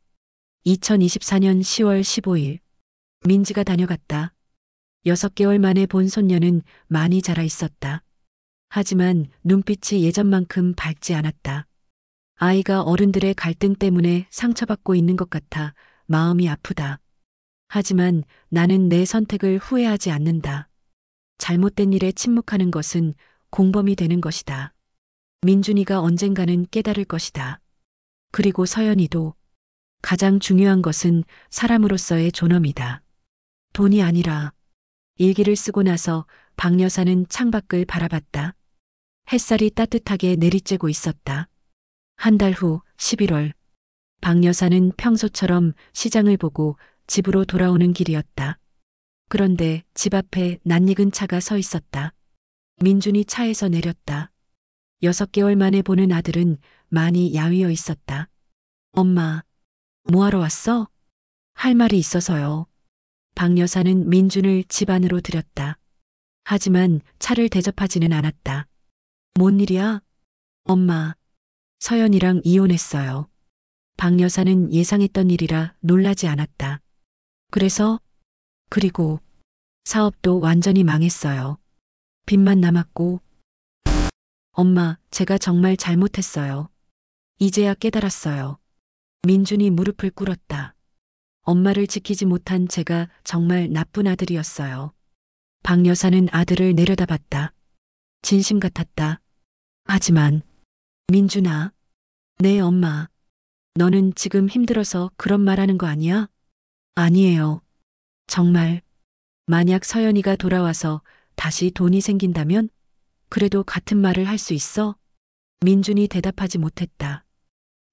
2024년 10월 15일. 민지가 다녀갔다. 6개월 만에 본 손녀는 많이 자라 있었다. 하지만 눈빛이 예전만큼 밝지 않았다. 아이가 어른들의 갈등 때문에 상처받고 있는 것 같아 마음이 아프다. 하지만 나는 내 선택을 후회하지 않는다. 잘못된 일에 침묵하는 것은 공범이 되는 것이다. 민준이가 언젠가는 깨달을 것이다. 그리고 서연이도. 가장 중요한 것은 사람으로서의 존엄이다. 돈이 아니라. 일기를 쓰고 나서 박 여사는 창밖을 바라봤다. 햇살이 따뜻하게 내리쬐고 있었다. 한 달 후 11월. 박 여사는 평소처럼 시장을 보고 집으로 돌아오는 길이었다. 그런데 집 앞에 낯익은 차가 서 있었다. 민준이 차에서 내렸다. 6개월 만에 보는 아들은 많이 야위어 있었다. 엄마, 뭐하러 왔어? 할 말이 있어서요. 박 여사는 민준을 집 안으로 들였다. 하지만 차를 대접하지는 않았다. 뭔 일이야? 엄마, 서연이랑 이혼했어요. 박 여사는 예상했던 일이라 놀라지 않았다. 그래서? 그리고 사업도 완전히 망했어요. 빚만 남았고. 엄마, 제가 정말 잘못했어요. 이제야 깨달았어요. 민준이 무릎을 꿇었다. 엄마를 지키지 못한 제가 정말 나쁜 아들이었어요. 박 여사는 아들을 내려다봤다. 진심 같았다. 하지만, 민준아, 네 엄마, 너는 지금 힘들어서 그런 말하는 거 아니야? 아니에요. 정말, 만약 서연이가 돌아와서 다시 돈이 생긴다면? 그래도 같은 말을 할 수 있어? 민준이 대답하지 못했다.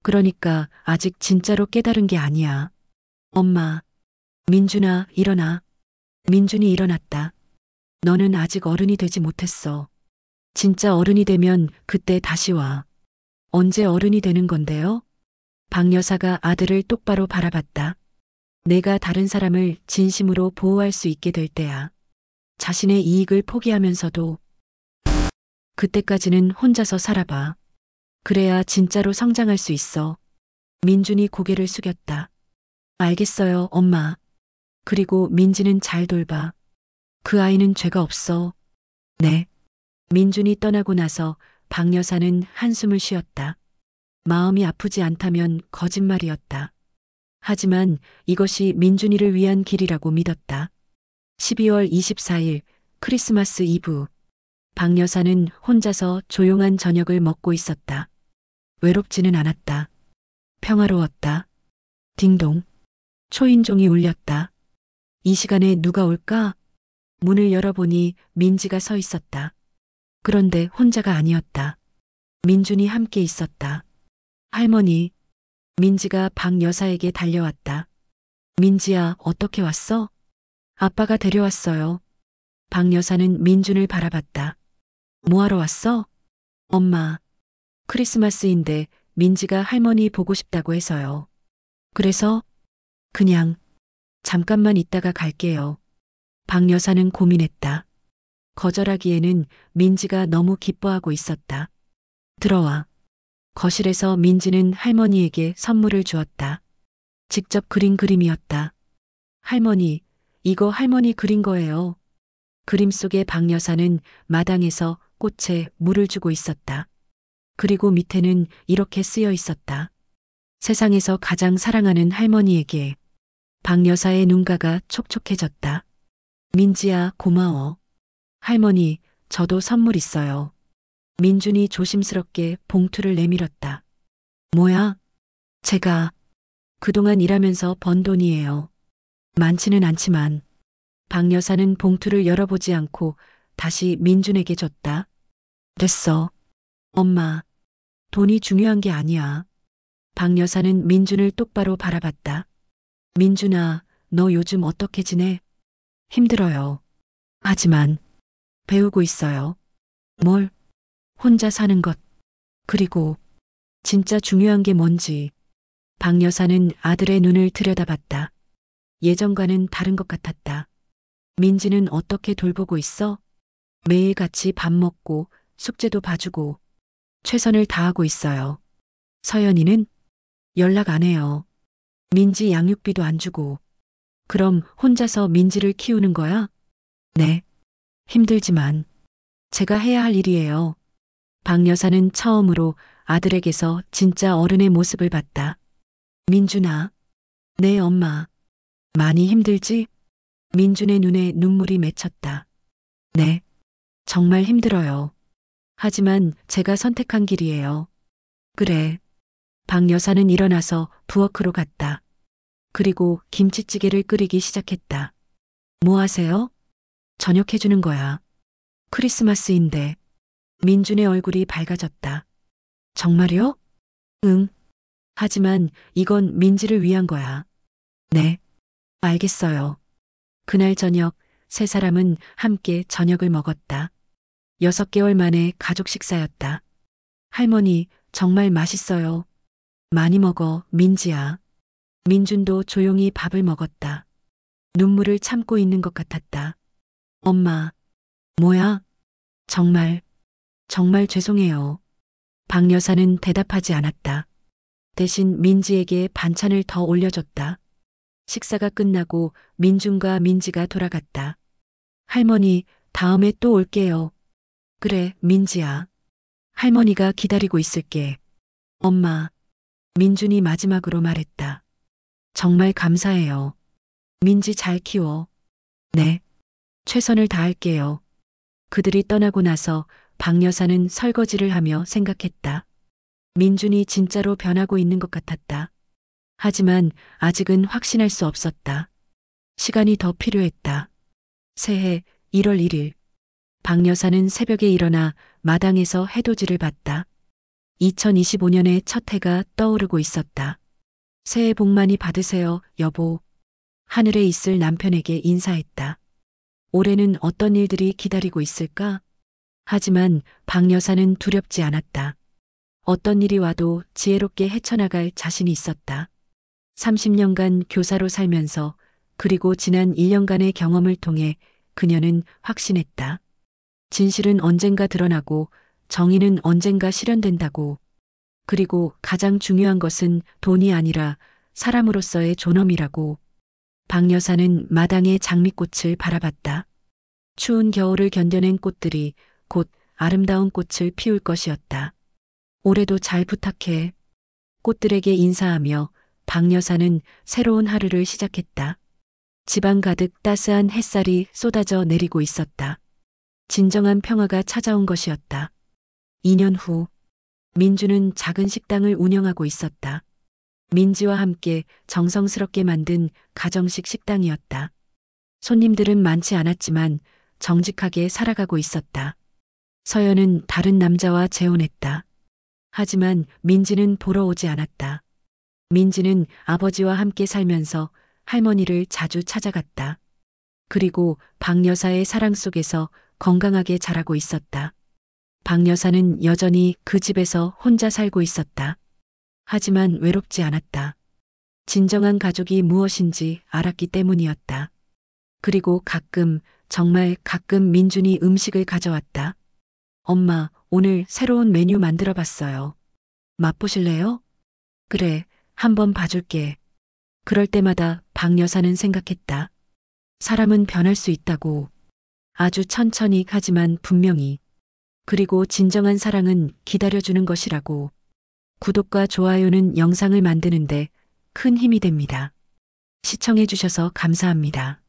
그러니까 아직 진짜로 깨달은 게 아니야. 엄마, 민준아, 일어나. 민준이 일어났다. 너는 아직 어른이 되지 못했어. 진짜 어른이 되면 그때 다시 와. 언제 어른이 되는 건데요? 박 여사가 아들을 똑바로 바라봤다. 내가 다른 사람을 진심으로 보호할 수 있게 될 때야. 자신의 이익을 포기하면서도. 그때까지는 혼자서 살아봐. 그래야 진짜로 성장할 수 있어. 민준이 고개를 숙였다. 알겠어요, 엄마. 그리고 민지는 잘 돌봐. 그 아이는 죄가 없어. 네. 민준이 떠나고 나서 박 여사는 한숨을 쉬었다. 마음이 아프지 않다면 거짓말이었다. 하지만 이것이 민준이를 위한 길이라고 믿었다. 12월 24일 크리스마스 이브. 박 여사는 혼자서 조용한 저녁을 먹고 있었다. 외롭지는 않았다. 평화로웠다. 딩동. 초인종이 울렸다. 이 시간에 누가 올까? 문을 열어보니 민지가 서 있었다. 그런데 혼자가 아니었다. 민준이 함께 있었다. 할머니, 민지가 박 여사에게 달려왔다. 민지야, 어떻게 왔어? 아빠가 데려왔어요. 박 여사는 민준을 바라봤다. 뭐하러 왔어? 엄마, 크리스마스인데 민지가 할머니 보고 싶다고 해서요. 그래서 그냥 잠깐만 있다가 갈게요. 박 여사는 고민했다. 거절하기에는 민지가 너무 기뻐하고 있었다. 들어와. 거실에서 민지는 할머니에게 선물을 주었다. 직접 그린 그림이었다. 할머니, 이거 할머니 그린 거예요. 그림 속의 박 여사는 마당에서 꽃에 물을 주고 있었다. 그리고 밑에는 이렇게 쓰여 있었다. 세상에서 가장 사랑하는 할머니에게. 박 여사의 눈가가 촉촉해졌다. 민지야, 고마워. 할머니, 저도 선물 있어요. 민준이 조심스럽게 봉투를 내밀었다. 뭐야? 제가 그동안 일하면서 번 돈이에요. 많지는 않지만. 박 여사는 봉투를 열어보지 않고 다시 민준에게 줬다. 됐어. 엄마, 돈이 중요한 게 아니야. 박 여사는 민준을 똑바로 바라봤다. 민준아, 너 요즘 어떻게 지내? 힘들어요. 하지만 배우고 있어요. 뭘? 혼자 사는 것. 그리고 진짜 중요한 게 뭔지. 박 여사는 아들의 눈을 들여다봤다. 예전과는 다른 것 같았다. 민지는 어떻게 돌보고 있어? 매일 같이 밥 먹고 숙제도 봐주고 최선을 다하고 있어요. 서연이는 연락 안 해요. 민지 양육비도 안 주고. 그럼 혼자서 민지를 키우는 거야? 네. 힘들지만 제가 해야 할 일이에요. 박 여사는 처음으로 아들에게서 진짜 어른의 모습을 봤다. 민준아. 네, 엄마. 많이 힘들지? 민준의 눈에 눈물이 맺혔다. 네. 정말 힘들어요. 하지만 제가 선택한 길이에요. 그래. 박 여사는 일어나서 부엌으로 갔다. 그리고 김치찌개를 끓이기 시작했다. 뭐 하세요? 저녁 해주는 거야. 크리스마스인데. 민준의 얼굴이 밝아졌다. 정말요? 응. 하지만 이건 민지를 위한 거야. 네. 알겠어요. 그날 저녁 세 사람은 함께 저녁을 먹었다. 6개월 만에 가족 식사였다. 할머니, 정말 맛있어요. 많이 먹어, 민지야. 민준도 조용히 밥을 먹었다. 눈물을 참고 있는 것 같았다. 엄마, 뭐야? 정말 죄송해요. 박 여사는 대답하지 않았다. 대신 민지에게 반찬을 더 올려줬다. 식사가 끝나고 민준과 민지가 돌아갔다. 할머니, 다음에 또 올게요. 그래, 민지야. 할머니가 기다리고 있을게. 엄마, 민준이 마지막으로 말했다. 정말 감사해요. 민지 잘 키워. 네. 최선을 다할게요. 그들이 떠나고 나서 박 여사는 설거지를 하며 생각했다. 민준이 진짜로 변하고 있는 것 같았다. 하지만 아직은 확신할 수 없었다. 시간이 더 필요했다. 새해 1월 1일. 박 여사는 새벽에 일어나 마당에서 해돋이를 봤다. 2025년의 첫 해가 떠오르고 있었다. 새해 복 많이 받으세요, 여보. 하늘에 있을 남편에게 인사했다. 올해는 어떤 일들이 기다리고 있을까? 하지만 박 여사는 두렵지 않았다. 어떤 일이 와도 지혜롭게 헤쳐나갈 자신이 있었다. 30년간 교사로 살면서 그리고 지난 1년간의 경험을 통해 그녀는 확신했다. 진실은 언젠가 드러나고 정의는 언젠가 실현된다고. 그리고 가장 중요한 것은 돈이 아니라 사람으로서의 존엄이라고. 박 여사는 마당의 장미꽃을 바라봤다. 추운 겨울을 견뎌낸 꽃들이 곧 아름다운 꽃을 피울 것이었다. 올해도 잘 부탁해. 꽃들에게 인사하며 박 여사는 새로운 하루를 시작했다. 집안 가득 따스한 햇살이 쏟아져 내리고 있었다. 진정한 평화가 찾아온 것이었다. 2년 후, 민주는 작은 식당을 운영하고 있었다. 민지와 함께 정성스럽게 만든 가정식 식당이었다. 손님들은 많지 않았지만 정직하게 살아가고 있었다. 서연은 다른 남자와 재혼했다. 하지만 민지는 보러 오지 않았다. 민지는 아버지와 함께 살면서 할머니를 자주 찾아갔다. 그리고 박 여사의 사랑 속에서 건강하게 자라고 있었다. 박 여사는 여전히 그 집에서 혼자 살고 있었다. 하지만 외롭지 않았다. 진정한 가족이 무엇인지 알았기 때문이었다. 그리고 가끔, 정말 가끔 민준이 음식을 가져왔다. 엄마, 오늘 새로운 메뉴 만들어 봤어요. 맛보실래요? 그래, 한번 봐줄게. 그럴 때마다 박 여사는 생각했다. 사람은 변할 수 있다고. 아주 천천히 하지만 분명히. 그리고 진정한 사랑은 기다려주는 것이라고. 구독과 좋아요는 영상을 만드는데 큰 힘이 됩니다. 시청해주셔서 감사합니다.